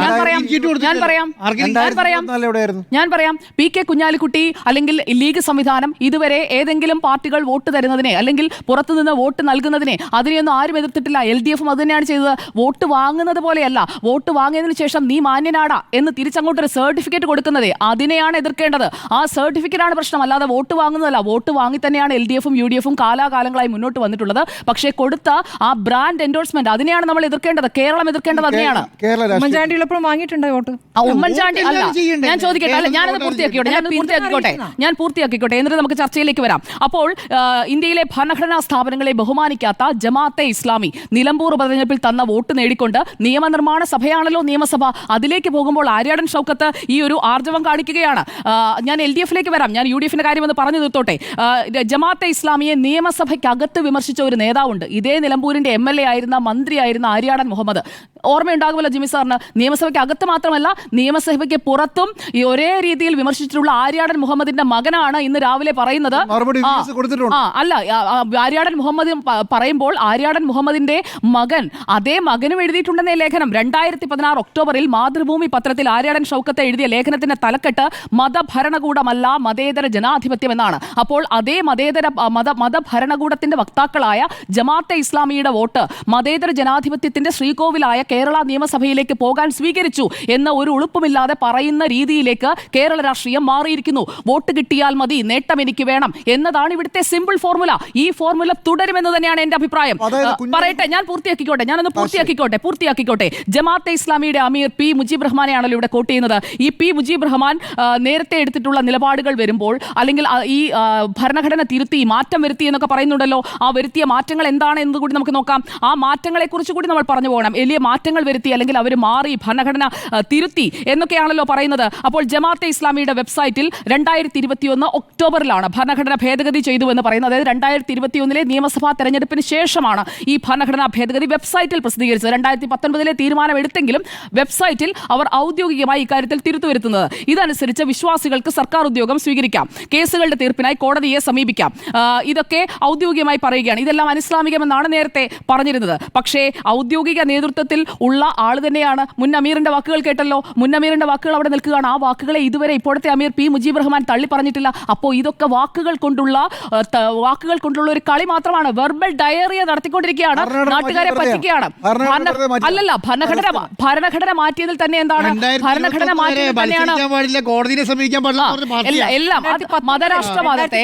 ഞാൻ പറയാം പി കെ കുഞ്ഞാലിക്കുട്ടി അല്ലെങ്കിൽ ലീഗ് സംവിധാനം ഇതുവരെ ഏതെങ്കിലും പാർട്ടികൾ വോട്ട് തരുന്നതിനെ അല്ലെങ്കിൽ പുറത്തുനിന്ന് വോട്ട് നൽകുന്നതിനെ അതിനെയൊന്നും ആരും എതിർത്തിട്ടില്ല. LDFും അത് തന്നെയാണ് ചെയ്തത്. വോട്ട് വാങ്ങുന്നത് പോലെയല്ല, വോട്ട് വാങ്ങിയതിനു ശേഷം നീ മാന്യനാടാ എന്ന് തിരിച്ചങ്ങോട്ടൊരു സർട്ടിഫിക്കറ്റ് കൊടുക്കുന്നത്, അതിനെയാണ് എതിർക്കേണ്ടത്. ആ സർട്ടിഫിക്കറ്റാണ് പ്രശ്നം, അല്ലാതെ വോട്ട് വാങ്ങുന്നതല്ല. വോട്ട് വാങ്ങി തന്നെയാണ് LDFും UDFും കാലാകാലങ്ങളായി മുന്നോട്ട് വന്നിട്ടുള്ളത്. പക്ഷേ കൊടുത്ത ആ ബ്രാൻഡ് എൻഡോഴ്സ്മെന്റ് അതിനെയാണ് നമ്മൾ എതിർക്കേണ്ടത്. കേരളം എതിർക്കേണ്ടത് അതിനെയാണ്. ഉമ്മൻചാണ്ടിയിലപ്പോൾ വാങ്ങിയിട്ടുണ്ടോ വോട്ട്? ഉമ്മൻചാണ്ടി അല്ല, ഞാൻ ചോദിക്കട്ടെ, അല്ല ഞാനത് പൂർത്തിയാക്കിക്കോട്ടെ എന്നിട്ട് നമുക്ക് ചർച്ചയിലേക്ക് വരാം. അപ്പോൾ ഇന്ത്യയിലെ ഭരണഘടനാ സ്ഥാപനങ്ങളെ ബഹുമാനിക്കാത്ത ജമാഅത്തെ ഇസ്ലാമി നിലമ്പൂർ ഉപതെരഞ്ഞെടുപ്പിൽ തന്ന വോട്ട് നേടിക്കൊണ്ട് നിയമനിർമ്മാണ സഭയാണല്ലോ നിയമസഭ, അതിലേക്ക് പോകുമ്പോൾ ആര്യാടൻ ഷൗക്കത്ത് ഈ ഒരു ആർജവം കാണിക്കുകയാണ്. ഞാൻ LDFിലേക്ക് വരാം. ഞാൻ UDFിന്റെ കാര്യം ഒന്ന് പറഞ്ഞു തീർത്തോട്ടെ. ജമാഅത്തെ ഇസ്ലാമിയെ നിയമസഭയ്ക്കകത്ത് വിമർശിച്ച ഒരു നേതാവുണ്ട്. ഇതേ നിലമ്പൂരിന്റെ MLA ആയിരുന്ന മന്ത്രിയായിരുന്ന ആര്യാടൻ മുഹമ്മദ്. ഓർമ്മയുണ്ടാകുമല്ലോ ജിമ്മി സാറിന്. നിയമസഭയ്ക്ക് അകത്ത് മാത്രമല്ല നിയമസഭയ്ക്ക് പുറത്തും ഈ ഒരേ രീതിയിൽ വിമർശിച്ചിട്ടുള്ള ആര്യാടൻ മുഹമ്മദിന്റെ മകനാണ് ഇന്ന് രാവിലെ പറയുന്നത്. ആര്യാടൻ മുഹമ്മദ് പറയുമ്പോൾ ആര്യാടൻ മുഹമ്മദിന്റെ മകൻ, അതേ മകനും എഴുതിയിട്ടുണ്ടെന്നേ ലേഖനം. 2016 ഒക്ടോബറിൽ മാതൃഭൂമി പത്രത്തിൽ ആര്യാടൻ ഷൗക്കത്ത് എഴുതിയ ലേഖനത്തിന്റെ തലക്കെട്ട് മതഭരണകൂടമല്ല മതേതര ജനാധിപത്യം എന്നാണ്. അപ്പോൾ അതേ മതഭരണകൂടത്തിന്റെ വക്താക്കളായ ജമാഅത്തെ ഇസ്ലാമിയുടെ വോട്ട് മതേതര ജനാധിപത്യത്തിന്റെ ശ്രീകോവിലായ കേരള നിയമസഭയിലേക്ക് പോകാൻ സ്വീകരിച്ചു എന്ന ഒരു ഉളുപ്പുമില്ലാതെ പറയുന്ന രീതിയിലേക്ക് കേരള രാഷ്ട്രീയം മാറിയിരിക്കുന്നു. വോട്ട് കിട്ടിയാൽ മതി, നേട്ടം എനിക്ക് വേണം എന്നതാണ് ഇവിടുത്തെ സിമ്പിൾ ഫോർമുല. ഈ ഫോർമുല തുടരുമെന്ന് തന്നെയാണ് എന്റെ അഭിപ്രായം. പറയട്ടെ, ഞാൻ പൂർത്തിയാക്കിക്കോട്ടെ. ജമാഅത്തെ ഇസ്ലാമിയുടെ അമീർ പി മുജീബ് റഹ്മാനെയാണല്ലോ ഇവിടെ കോട്ട് ചെയ്യുന്നത്. ഈ പി മുജീബ് റഹ്മാൻ നേരത്തെ എടുത്തിട്ടുള്ള നിലപാടുകൾ വരുമ്പോൾ അല്ലെങ്കിൽ ഈ ഭരണഘടന തിരുത്തി മാറ്റം വരുത്തി എന്നൊക്കെ പറയുന്നുണ്ടല്ലോ, ആ വരുത്തിയ മാറ്റങ്ങൾ എന്താണ് എന്ന് കൂടി നമുക്ക് നോക്കാം. ആ മാറ്റങ്ങളെ കുറിച്ച് കൂടി നമ്മൾ പറഞ്ഞു പോകണം. വലിയ മാറ്റങ്ങൾ വരുത്തി, അല്ലെങ്കിൽ അവർ മാറി, ഭരണഘടന തിരുത്തി എന്നൊക്കെയാണല്ലോ പറയുന്നത്. അപ്പോൾ ജമാഅത്തെ ഇസ്ലാമിയുടെ വെബ്സൈറ്റിൽ 2021 ഒക്ടോബറിലാണ് ഭരണഘടന ഭേദഗതി ചെയ്തു എന്ന് പറയുന്നത്. അതായത് 2021 നിയമസഭാ തെരഞ്ഞെടുപ്പിന് ശേഷമാണ് ഈ ഭരണഘടനാ ഭേദഗതി വെബ്സൈറ്റിൽ പ്രസിദ്ധീകരിച്ചത്. 2019 തീരുമാനം എടുത്തെങ്കിലും വെബ്സൈറ്റിൽ അവർ ഔദ്യോഗികമായി ഇക്കാര്യത്തിൽ തിരുത്തു വരുത്തുന്നത്. ഇതനുസരിച്ച് വിശ്വാസികൾക്ക് സർക്കാർ ഉദ്യോഗം സ്വീകരിക്കാം, കേസുകളുടെ തീർപ്പിനായി കോടതിയെ സമീപിക്കാം, ഇതൊക്കെ ഔദ്യോഗികമായി പറയുകയാണ്. ഇതെല്ലാം അനിസ്ലാമികമെന്നാണ് നേരത്തെ പറഞ്ഞിരുന്നത്. പക്ഷേ ഔദ്യോഗിക നേതൃത്വത്തിൽ ഉള്ള ആൾ തന്നെയാണ്. മുൻ അമീറിന്റെ വാക്കുകൾ കേട്ടല്ലോ, മുൻ അമീറിന്റെ വാക്കുകൾ അവിടെ നിൽക്കുകയാണ്. ആ വാക്കുകളെ ഇതുവരെ ഇപ്പോഴത്തെ അമീർ പി മുജീബ് റഹ്മാൻ തള്ളി പറഞ്ഞിട്ടില്ല. അപ്പോൾ ഇതൊക്കെ വാക്കുകൾ കൊണ്ടുള്ള ഒരു കളി മാത്രമാണ്. വെർബൽ ഡയറിയ നടത്തിക്കൊണ്ടിരിക്കുകയാണ്, നാട്ടുകാരെ പറ്റിക്കുകയാണ്. അല്ലല്ല, ഭരണഘടന മാറ്റിയതിൽ തന്നെ എന്താണ്, ഭരണഘടന മാറ്റിയതിൽ തന്നെയാണ് എല്ലാം. മതരാഷ്ട്രവാദത്തെ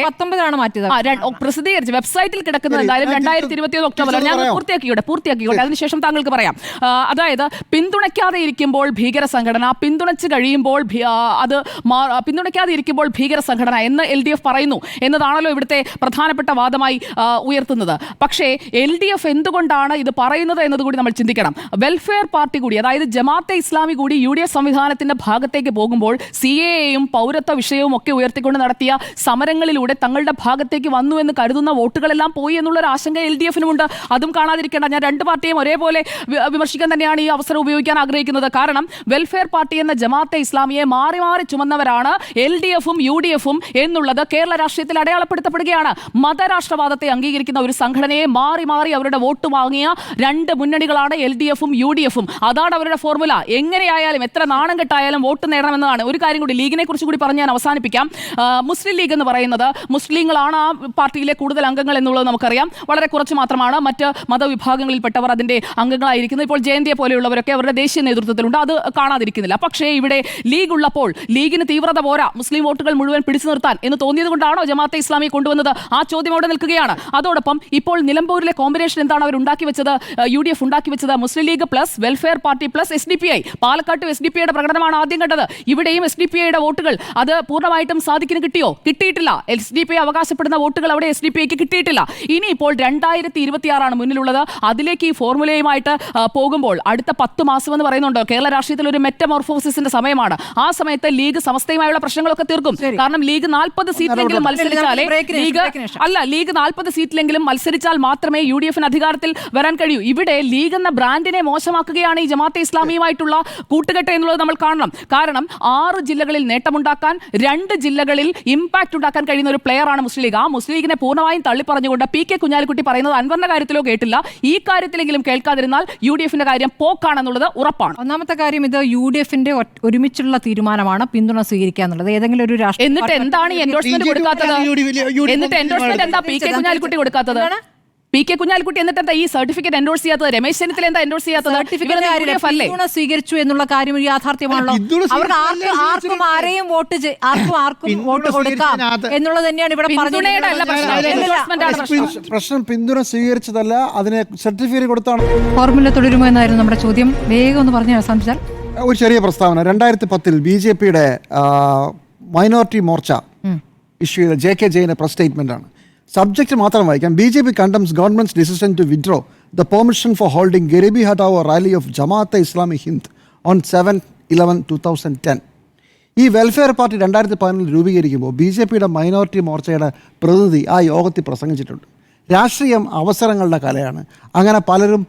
പ്രസിദ്ധീകരിച്ച് വെബ്സൈറ്റിൽ കിടക്കുന്നത് എന്തായാലും 2021 ഒക്ടോബർ. ഞാൻ പൂർത്തിയാക്കിക്കോട്ടെ, അതിനുശേഷം താങ്കൾക്ക് പറയാം. അതായത് പിന്തുണയ്ക്കാതെ ഇരിക്കുമ്പോൾ ഭീകര സംഘടന, പിന്തുണച്ച് കഴിയുമ്പോൾ അത് പിന്തുണയ്ക്കാതെ ഇരിക്കുമ്പോൾ ഭീകര സംഘടന എന്ന് LDF പറയുന്നു എന്നതാണല്ലോ ഇവിടുത്തെ പ്രധാനപ്പെട്ട വാദമായി ഉയർത്തുന്നത്. പക്ഷേ LDF എന്തുകൊണ്ടാണ് ഇത് പറയുന്നത് എന്നതുകൂടി നമ്മൾ ചിന്തിക്കണം. വെൽഫെയർ പാർട്ടി കൂടി, അതായത് ജമാഅത്തെ ഇസ്ലാമി കൂടി UDF സംവിധാനത്തിന്റെ ഭാഗത്തേക്ക് പോകുമ്പോൾ CAAയും പൗരത്വ വിഷയവും ഒക്കെ ഉയർത്തിക്കൊണ്ട് നടത്തിയ സമരങ്ങളിലൂടെ തങ്ങളുടെ ഭാഗത്തേക്ക് വന്നു എന്ന് കരുതുന്ന വോട്ടുകളെല്ലാം പോയി എന്നുള്ളൊരു ആശങ്ക LDFനുമുണ്ട്. അതും കാണാതിരിക്കേണ്ട. ഞാൻ രണ്ട് പാർട്ടിയും ഒരേപോലെ വിമർശിക്കാൻ തന്നെയാണ് ഈ അവസരം ഉപയോഗിക്കാൻ ആഗ്രഹിക്കുന്നത്. കാരണം വെൽഫെയർ പാർട്ടി എന്ന ജമാഅത്തെ ഇസ്ലാമിയെ മാറി മാറി ചുമന്നവരാണ് LDFും UDFും എന്നുള്ളത് കേരള രാഷ്ട്രീയത്തിൽ അടയാളപ്പെടുത്തപ്പെടുകയാണ്. മതരാഷ്ട്രവാദത്തെ അംഗീകരിക്കുന്ന ഒരു സംഘടനയെ മാറി മാറി അവരുടെ വോട്ട് വാങ്ങിയ രണ്ട് മുന്നണികളാണ് LDFും UDFും. അതാണ് അവരുടെ ഫോർമുല. എങ്ങനെയായാലും എത്ര നാണം കെട്ടായാലും വോട്ട് നേടണമെന്നതാണ്. ഒരു കാര്യം കൂടി ലീഗിനെ കുറിച്ച് കൂടി പറഞ്ഞ് ഞാൻ അവസാനിപ്പിക്കാം. മുസ്ലിം ലീഗ് എന്ന് പറയുന്നത് മുസ്ലിങ്ങളാണ് ആ പാർട്ടിയിലെ കൂടുതൽ അംഗങ്ങൾ എന്നുള്ളത് നമുക്കറിയാം. വളരെ കുറച്ച് മാത്രമാണ് മറ്റ് മതവിഭാഗങ്ങളിൽപ്പെട്ടവർ അതിന്റെ അംഗങ്ങളായിരിക്കുന്നത്. ഇപ്പോൾ ജയന്തിയെ പോലെയുള്ളവരൊക്കെ അവരുടെ ദേശീയ നേതൃത്വത്തിലുണ്ട്, അത് കാണാതിരിക്കുന്നില്ല. പക്ഷേ ഇവിടെ ലീഗ് ഉള്ളപ്പോൾ ലീഗിന് തീവ്രത പോരാ, മുസ്ലിം വോട്ടുകൾ മുഴുവൻ പിടിച്ചു നിർത്താൻ എന്ന് തോന്നിയത് കൊണ്ടാണോ ജമാഅത്തെ ഇസ്ലാമി കൊണ്ടുവന്നത്? ആ ചോദ്യം അവിടെ നിൽക്കുകയാണ്. അതോടൊപ്പം ഇപ്പോൾ നിലമ്പൂരിലെ കോമ്പിനേഷൻ എന്താണ് അവർ ഉണ്ടാക്കി വെച്ചത്? UDF ഉണ്ടാക്കി വെച്ചത് Muslim League plus Welfare Party plus SDPI. പാലക്കാട്ടും SDPIയുടെ പ്രകടനമാണ് ആദ്യം കണ്ടത്. ഇവിടെയും SDPIയുടെ വോട്ടുകൾ അത് പൂർണ്ണമായിട്ടും സാദിഖിന് കിട്ടിയോ? കിട്ടിയിട്ടില്ല. SDPI അവകാശപ്പെടുന്ന വോട്ടുകൾ അവിടെ SDPIക്ക് കിട്ടിയിട്ടില്ല. ഇനിയിപ്പോൾ 2026 മുന്നിലുള്ളത്. അതിലേക്ക് ഈ ഫോർമുലയുമായിട്ട് പോകുമ്പോൾ അടുത്ത 10 മാസം എന്ന് പറയുന്നുണ്ട്. കേരള രാഷ്ട്രീയത്തിൽ ഒരു മെറ്റമോർഫോസിന്റെ സമയമാണ്. ആ സമയത്ത് ലീഗ് സമസ്തയുമായുള്ള പ്രശ്നങ്ങളൊക്കെ തീർക്കും. കാരണം ലീഗ് 40 സീറ്റിലെങ്കിലും മത്സരിച്ചാലേ ലീഗ് 40 സീറ്റിലെങ്കിലും മത്സരിച്ചാൽ മാത്രമേ UDFന് അധികാരത്തിൽ വരാൻ കഴിയൂ. ഇവിടെ ലീഗ് എന്ന ബ്രാൻഡിനെ മോശമാക്കുകയാണ് ഈ ജമാഅത്തെ ഇസ്ലാമിയുമായിട്ടുള്ള കൂട്ടുകെട്ട് എന്നുള്ളത് നമ്മൾ കാണണം. കാരണം 6 ജില്ലകളിൽ നേട്ടമുണ്ടാക്കാൻ, 2 ജില്ലകളിൽ ഇമ്പാക്ട് ഉണ്ടാക്കാൻ കഴിയുന്ന ഒരു പ്ലെയറാണ് മുസ്ലിം ലീഗ്. ആ മുസ്ലിം ലീഗിനെ പൂർണ്ണമായും തള്ളിപ്പറഞ്ഞുകൊണ്ട് PK കുഞ്ഞാലിക്കുട്ടി പറയുന്നത് അൻവറിന്റെ കാര്യത്തിലോ കേട്ടില്ല. ഈ കാര്യത്തിലെങ്കിലും കേൾക്കാതിരുന്നാൽ UDFന്റെ കാര്യം പോക്കാണെന്നുള്ളത് ഉറപ്പാണ്. ഒന്നാമത്തെ കാര്യം, ഇത് UDFന്റെ ഒരുമിച്ചുള്ള തീരുമാനമാണ് പിന്തുണ സ്വീകരിക്കുക എന്നുള്ളത്. ഏതെങ്കിലും ഒരു രാഷ്ട്രീയ എന്നിട്ട് എന്താണ് എൻഡോഴ്സ്മെന്റ് കൊടുക്കാത്തത്? എന്നിട്ട് എൻഡോഴ്സ്മെന്റ് എന്താ PK കുഞ്ഞാലിക്കുട്ടി കൊടുക്കാത്തത്? PK കുഞ്ഞാലിക്കുട്ടി എന്നിട്ട് ഈ സർട്ടിഫിക്കറ്റ് എൻഡോഴ്സ് ചെയ്യാത്തത്? രമേശ് ചെന്നിത്തല എന്താ എൻഡോഴ്സ് ചെയ്യാത്തത്? പിന്തുണ സ്വീകരിച്ചു എന്നുള്ള കാര്യം ഒരു യാഥാർത്ഥ്യമാണല്ലോ. അവർക്ക് ആർക്കും ആരെയും ആർക്കും വോട്ട് കൊടുക്കാം എന്നുള്ളത് തന്നെയാണ് ഇവിടെ പ്രശ്നം. പിന്തുണ സ്വീകരിച്ചതല്ല, അതിനെ സർട്ടിഫിക്കറ്റ് കൊടുത്താണ്. ഫോർമുല തുടരുമോ എന്നായിരുന്നു നമ്മുടെ ചോദ്യം. വേഗം ഒന്ന് പറഞ്ഞ് അവസാനിച്ചാൽ. ഒരു ചെറിയ പ്രസ്താവന. 2010 BJPയുടെ മൈനോറിറ്റി മോർച്ച ഇഷ്യൂ ചെയ്ത JK ജെയിൻ്റെ പ്രസ് സ്റ്റേറ്റ്മെന്റ് ആണ്. സബ്ജക്റ്റ് മാത്രം വായിക്കാം. BJP condemns government's decision to withdraw the permission for holding Garibi Hatawa rally of Jamaat Islami Hind on 7/11/2010. ഈ വെൽഫെയർ പാർട്ടി 2014 രൂപീകരിക്കുമ്പോൾ BJPയുടെ മൈനോറിറ്റി മോർച്ചയുടെ പ്രതിനിധി ആ യോഗത്തിൽ പ്രസംഗിച്ചിട്ടുണ്ട്. രാഷ്ട്രീയം അവസരങ്ങളുടെ കലയാണ്. അങ്ങനെ പലരും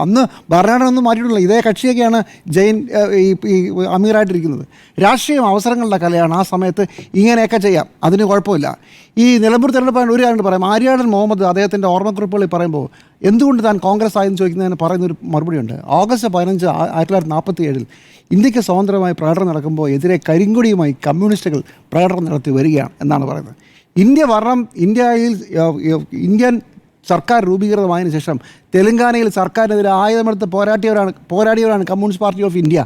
അന്ന് ഭരണഘടനയൊന്നും മാറ്റിയിട്ടില്ല. ഇതേ കക്ഷിയൊക്കെയാണ് ജെയിൻ ഈ അമീറായിട്ടിരിക്കുന്നത്. രാഷ്ട്രീയം അവസരങ്ങളുടെ കലയാണ്. ആ സമയത്ത് ഇങ്ങനെയൊക്കെ ചെയ്യാം, അതിന് കുഴപ്പമില്ല. ഈ നിലമ്പൂർ തെരഞ്ഞെടുപ്പ് ഒരു കാര്യം പറയാം. ആര്യാടൻ മുഹമ്മദ് അദ്ദേഹത്തിൻ്റെ ഓർമ്മക്കുറിപ്പുകളിൽ പറയുമ്പോൾ എന്തുകൊണ്ട് താൻ കോൺഗ്രസ് ആയെന്ന് ചോദിക്കുന്നതിന് പറയുന്നൊരു മറുപടിയുണ്ട്. August 15, 1947 ഇന്ത്യക്ക് സ്വതന്ത്രമായി പ്രകടനം നടക്കുമ്പോൾ എതിരെ കരിങ്കൊടിയുമായി കമ്മ്യൂണിസ്റ്റുകൾ പ്രകടനം നടത്തി വരികയാണ് എന്നാണ് പറയുന്നത്. ഇന്ത്യൻ സർക്കാർ രൂപീകൃതമായതിനു ശേഷം തെലങ്കാനയിൽ സർക്കാരിനെതിരെ ആയുധമെടുത്ത് പോരാടിയവരാണ് കമ്മ്യൂണിസ്റ്റ് പാർട്ടി ഓഫ് ഇന്ത്യ.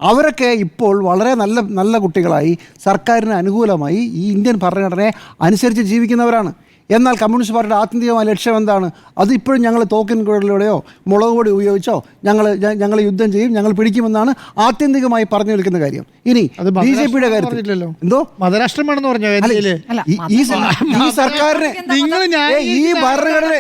അവരൊക്കെ ഇപ്പോൾ വളരെ നല്ല കുട്ടികളായി സർക്കാരിന് അനുകൂലമായി ഈ ഇന്ത്യൻ ഭരണഘടനയെ അനുസരിച്ച് ജീവിക്കുന്നവരാണ്. എന്നാൽ കമ്മ്യൂണിസ്റ്റ് പാർട്ടിയുടെ ആത്യന്തികമായ ലക്ഷ്യം എന്താണ്? അത് ഇപ്പോഴും ഞങ്ങൾ തോക്കിൻ കുഴലിലൂടെയോ മുളക് പൊടി ഉപയോഗിച്ചോ ഞങ്ങൾ യുദ്ധം ചെയ്യും, ഞങ്ങൾ പിടിക്കുമെന്നാണ് ആത്യന്തികമായി പറഞ്ഞു നിൽക്കുന്ന കാര്യം. ഇനി BJP-യുടെ കാര്യത്തിൽ എന്തോ മതരാഷ്ട്രമാണെന്ന് പറഞ്ഞു. ഈ സർക്കാരിനെ ഈ ഭരണഘടന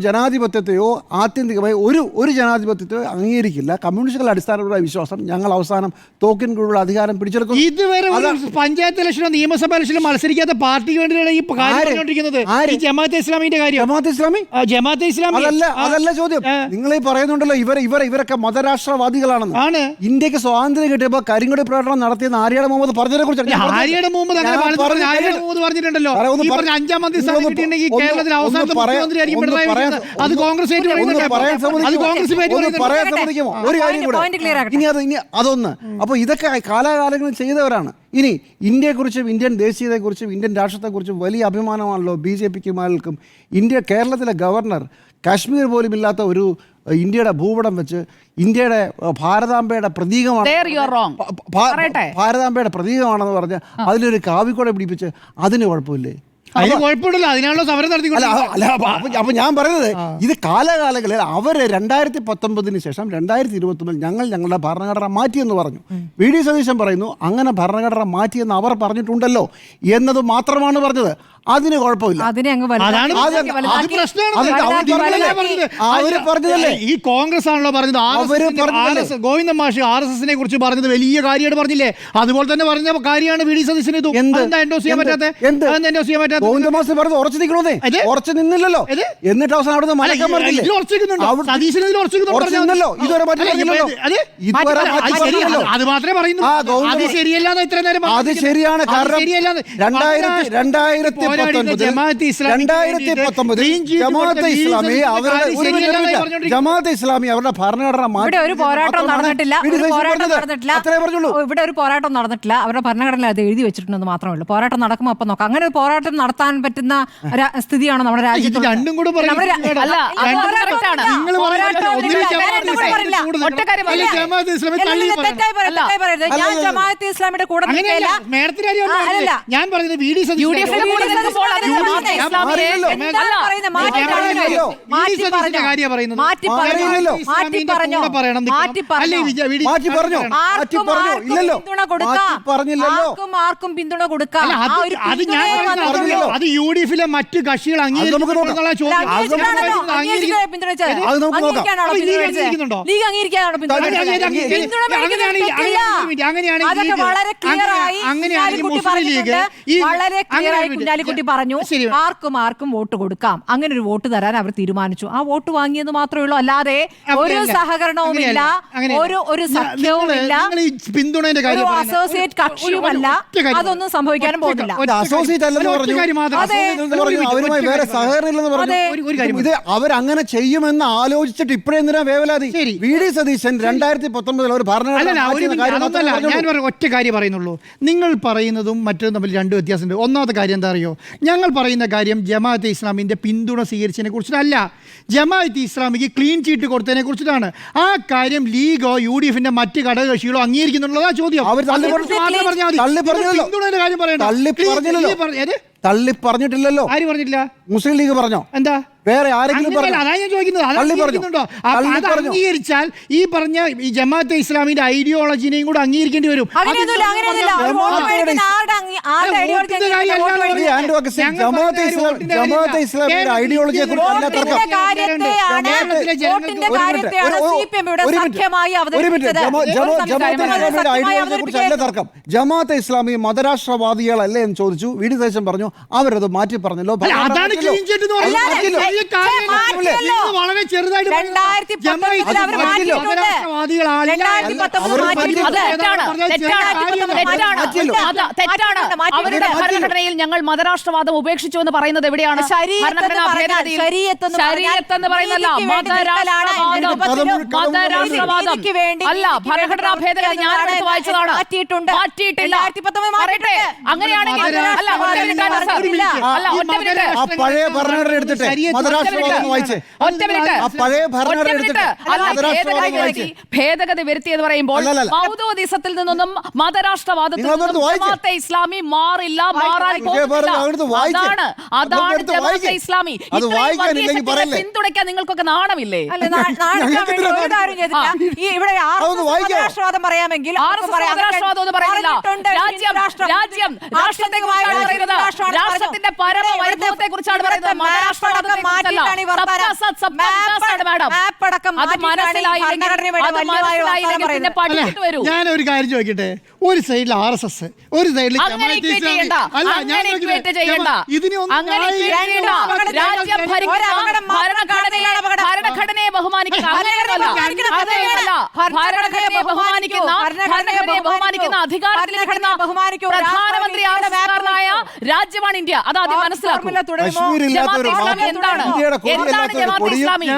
ജനാധിപത്യത്തെയോ ആത്യന്തികമായി ഒരു ജനാധിപത്യത്തെയോ അംഗീകരിക്കില്ല. കമ്മ്യൂണിസ്റ്റുകളുടെ അടിസ്ഥാനപരമായ വിശ്വാസം ഞങ്ങൾ അവസാനം തോക്കിൻ കുഴിയുള്ള അധികാരം പിടിച്ചെടുക്കും. ഇതുവരെ പഞ്ചായത്ത് ഇലക്ഷനോ നിയമസഭാ ഇലക്ഷനോ മത്സരിക്കാത്ത പാർട്ടിക്ക് വേണ്ടിയാണ് ഈ പറഞ്ഞുകൊണ്ടിരിക്കുന്നത്. ജമാഅത്തെ ഇസ്ലാമിന്റെ കാര്യം. ജമാഅത്തെ ഇസ്ലാമി അതല്ല ചോദ്യം. നിങ്ങൾ ഈ പറയുന്നുണ്ടല്ലോ ഇവരൊക്കെ മതരാഷ്ട്രവാദികളാണെന്ന്. ഇന്ത്യക്ക് സ്വാതന്ത്ര്യം കിട്ടിയപ്പോൾ കരിങ്കൊടി പ്രകടനം നടത്തിയെന്ന് ആര്യാട് മുഹമ്മദ് പറഞ്ഞതിനെ കുറിച്ച് ആര്യാട് മുഹമ്മദ് പറഞ്ഞിട്ടുണ്ടല്ലോ. അഞ്ചാം മന്ത്രി സ്ഥാനം കിട്ടിയിട്ടുണ്ടെങ്കിൽ കേരളത്തിൽ അവസാനത്തെ മുഖ്യമന്ത്രിയായിരിക്കും പിണറായി വിജയൻ. അത് കോൺഗ്രസ് ഒരു കാര്യം കൂടെ ഇനി അതൊന്ന്. അപ്പോൾ ഇതൊക്കെ കാലാകാലങ്ങളിൽ ചെയ്തവരാണ്. ഇനി ഇന്ത്യയെക്കുറിച്ചും ഇന്ത്യൻ ദേശീയതയെക്കുറിച്ചും ഇന്ത്യൻ രാഷ്ട്രത്തെക്കുറിച്ചും വലിയ അഭിമാനമാണല്ലോ BJP-ക്കും ആൾക്കും. കേരളത്തിലെ ഗവർണർ കാശ്മീർ പോലും ഇല്ലാത്ത ഒരു ഇന്ത്യയുടെ ഭൂപടം വെച്ച് ഇന്ത്യയുടെ ഭാരതാംബയുടെ പ്രതീകമാണെന്ന് പറഞ്ഞ് അതിലൊരു കാവിക്കോടെ പിടിപ്പിച്ച് അതിന് കുഴപ്പമില്ലേ? അതിനാണല്ലോ സമരം നടത്തിക്കൊണ്ടിരിക്കുന്നത്. അപ്പൊ ഞാൻ പറയുന്നത് ഇത് കാലകാലങ്ങളിൽ അവര് 2019 ശേഷം 2021 ഞങ്ങളുടെ ഭരണഘടന മാറ്റിയെന്ന് പറഞ്ഞു. VD സതീശൻ പറയുന്നു അങ്ങനെ ഭരണഘടന മാറ്റിയെന്ന് അവർ പറഞ്ഞിട്ടുണ്ടല്ലോ എന്നത് മാത്രമാണ് പറഞ്ഞത്. അതിന് കുഴപ്പമില്ല. ഈ കോൺഗ്രസ് ആണല്ലോ പറഞ്ഞത്. ഗോവിന്ദ മാഷ് RSSനെ കുറിച്ച് പറഞ്ഞത് വലിയ കാര്യമായിട്ട് പറഞ്ഞില്ലേ? അതുപോലെ തന്നെ പറഞ്ഞ കാര്യമാണ് VD സതീശൻ. എൻഡോസ് ചെയ്യാൻ പറ്റാത്ത ഗോവിന്ദ മാഷ് പറഞ്ഞത് ഉറച്ചു നിൽക്കണോന്നേ. ഉറച്ചു നിന്നില്ലല്ലോ. എന്നിട്ട് അവസാനം അവിടെ മലക്കാൻ പറഞ്ഞില്ലേ? അത് മാത്രമേ പറയുന്നു. അത് ശരിയല്ലാന്ന് ഇത്ര നേരം. അത് ശരിയാണ്. കാരണം 2019 ജമാഅത്തെ ഇസ്ലാമി അവരുടെ ഭരണഘടന ഇവിടെ ഒരു പോരാട്ടം നടന്നിട്ടില്ല. അവരുടെ ഭരണഘടന അത് എഴുതി വെച്ചിട്ടുണ്ടെന്ന് മാത്രമേ ഉള്ളൂ. പോരാട്ടം നടക്കുമ്പോൾ അപ്പം നോക്കാം. അങ്ങനെ ഒരു പോരാട്ടം നടത്താൻ പറ്റുന്ന സ്ഥിതിയാണ് നമ്മുടെ രാജ്യത്ത്. ഞാൻ ജമാഅത്തെ ഇസ്ലാമിയുടെ കൂടെ ഞാൻ പറയുന്നത് VD ആർക്കും പിന്തുണ കൊടുക്കാം. അത് UDF-ലെ മറ്റു കക്ഷികൾ കുഞ്ഞാലിക്കുട്ടി പറഞ്ഞു ആർക്കും വോട്ട് കൊടുക്കാം. അങ്ങനെ ഒരു വോട്ട് തരാൻ അവർ തീരുമാനിച്ചു. ആ വോട്ട് വാങ്ങിയത് മാത്രമേ ഉള്ളൂ. അല്ലാതെ ഒരു സഹകരണവുമില്ല, ഒരു സഖ്യവുമില്ല, ഒരു അസോസിയേറ്റ് കക്ഷിയുമല്ല. അതൊന്നും സംഭവിക്കാനും പോകുന്നില്ല. അവരങ്ങനെ ചെയ്യുമെന്ന് ആലോചിച്ചിട്ട് ഇപ്പോഴെന്തിനാ വേവലാതി? VD സതീശൻ 2019 ഒരു ഞാൻ ഒറ്റ കാര്യം പറയുന്നുള്ളൂ. നിങ്ങൾ പറയുന്നതും മറ്റൊന്നും തമ്മിൽ രണ്ട് വ്യത്യാസമുണ്ട്. ഒന്നാമത്തെ കാര്യം എന്താ അറിയോ? ഞങ്ങൾ പറയുന്ന കാര്യം ജമാഅത്തെ ഇസ്ലാമിൻ്റെ പിന്തുണ സ്വീകരിച്ചതിനെ കുറിച്ചിട്ടല്ല, ജമാഅത്തെ ഇസ്ലാമിക്ക് ക്ലീൻ ചീറ്റ് കൊടുത്തതിനെ കുറിച്ചിട്ടാണ്. ആ കാര്യം ലീഗോ UDF-ന്റെ മറ്റ് ഘടകകക്ഷികളോ അംഗീകരിക്കുന്നുള്ളതാ ചോദ്യം. തള്ളി പറഞ്ഞിട്ടില്ലല്ലോ. ആര് പറഞ്ഞിട്ടില്ല? മുസ്ലിം ലീഗ് പറഞ്ഞോ? എന്താ വേറെ ആരെങ്കിലും അംഗീകരിച്ചാൽ ഈ പറഞ്ഞ ഈ ജമാഅത്തെ ഇസ്ലാമിന്റെ ഐഡിയോളജിനെയും കൂടെ അംഗീകരിക്കേണ്ടി വരും. ജമാഅത്തെ ഇസ്ലാമി മതരാഷ്ട്രവാദികളല്ലേ എന്ന് ചോദിച്ചു. VD സതീശൻ പറഞ്ഞു അവരത് മാറ്റി പറഞ്ഞല്ലോ. വളരെ ചെറുതായിട്ട് ഭരണഘടനയിൽ ഞങ്ങൾ മതരാഷ്ട്രവാദം ഉപേക്ഷിച്ചു എന്ന് പറയുന്നത് എവിടെയാണ്? അല്ല, ഭരണഘടനാ ഭേദഗതി ഞാൻ അടുത്ത് വായിച്ചതാണ്. അങ്ങനെയാണെങ്കിൽ അല്ല, ഒറ്റ മിനിറ്റ്. ആ പഴയ ഭരണഘടന എടുത്തിട്ട് മതരാഷ്ട്രവാദം വായിച്ചേ. ഒറ്റ മിനിറ്റ്. ആ പഴയ ഭരണഘടന എടുത്തിട്ട് അല്ല, മതരാഷ്ട്രവാദം വായിച്ചേ. ഭേദഗതി വരുത്തി എന്ന് പറയുമ്പോൾ അല്ലല്ല. മൗദൂദിസത്തിൽ നിന്നും മതരാഷ്ട്രവാദത്തിൽ നിങ്ങൾ നിന്നും വായിച്ചേ. ജമാഅത്തെ ഇസ്ലാമി മാറില്ല, മാറാൻ പോകുന്നില്ല. അതാണ് ജമാഅത്തെ ഇസ്ലാമി. അത് വായിക്കാനില്ലെങ്കിൽ പറയല്ലേ. പിന്തുണയ്ക്കാൻ നിങ്ങൾക്കൊക്കെ നാണമില്ലേ? അല്ല, നാണിക്കാൻ വേണ്ടി ഒരു കാര്യം ചെയ്തില്ല. ഈ ഇവിടെ അതൊന്ന് വായിക്കാം. രാഷ്ട്രവാദം പറയാമെങ്കിൽ രാഷ്ട്രവാദം എന്ന് പറയുന്നില്ല. രാഷ്ട്രത്തിന്റെ പരമവൈഭവത്തെ കുറിച്ചാണ് പറയുന്നത്. മതരാഷ്ട്രവാദത്തെ കുറിച്ചല്ല. അത് മനസ്സിലായില്ലെങ്കിൽ പിന്നെ പഠിച്ചിട്ട് വരൂ. ഞാനൊരു കാര്യം ചോദിക്കട്ടെ, ഒരു സൈഡിൽ RSS, ഒരു സൈഡിൽ അങ്ങനെ ഇക്വേറ്റ് ചെയ്യണ്ട. അങ്ങനെ ഇക്വേറ്റ് ചെയ്യണ്ട. അങ്ങനെ ഇക്വേറ്റ് ചെയ്യണ്ട. രാജ്യം ഭരിക്കുന്ന ഭരണഘടനയെ ബഹുമാനിക്കുന്ന ബഹുമാനിക്കുന്ന അധികാരത്തിലിരിക്കുന്ന പ്രധാനമന്ത്രി ആവശ്യക്കാരനായ രാജ്യമാണ് ഇന്ത്യ. അത് ആദ്യം മനസ്സിലാക്കും. കശ്മീരില്ലാത്തൊരു ജമാഅത്തെ എന്താണ്? എന്താണ് Jamaat-e Islami?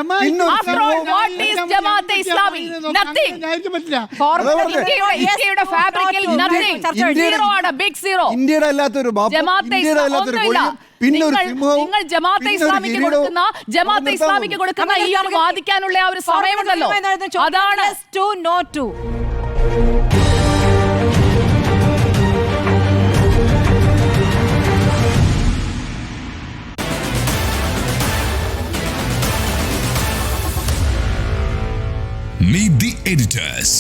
After all, what is Jamaat-e Islami? Nothing. ഇന്ത്യയുടെ ഫാബ്രിക്കിൽ nothing. Zero ആണ്, big zero. ഇന്ത്യയുടെ അല്ലാത്തൊരു ജമാഅത്തെ ഒന്നുമില്ല. നിങ്ങൾ ജമാഅത്തെ ഇസ്ലാമിക്ക് കൊടുക്കുന്ന ഈ ഒരു വാദിക്കാനുള്ള ആ ഒരു സമയമുണ്ടല്ലോ, അതാണ് Meet the editors.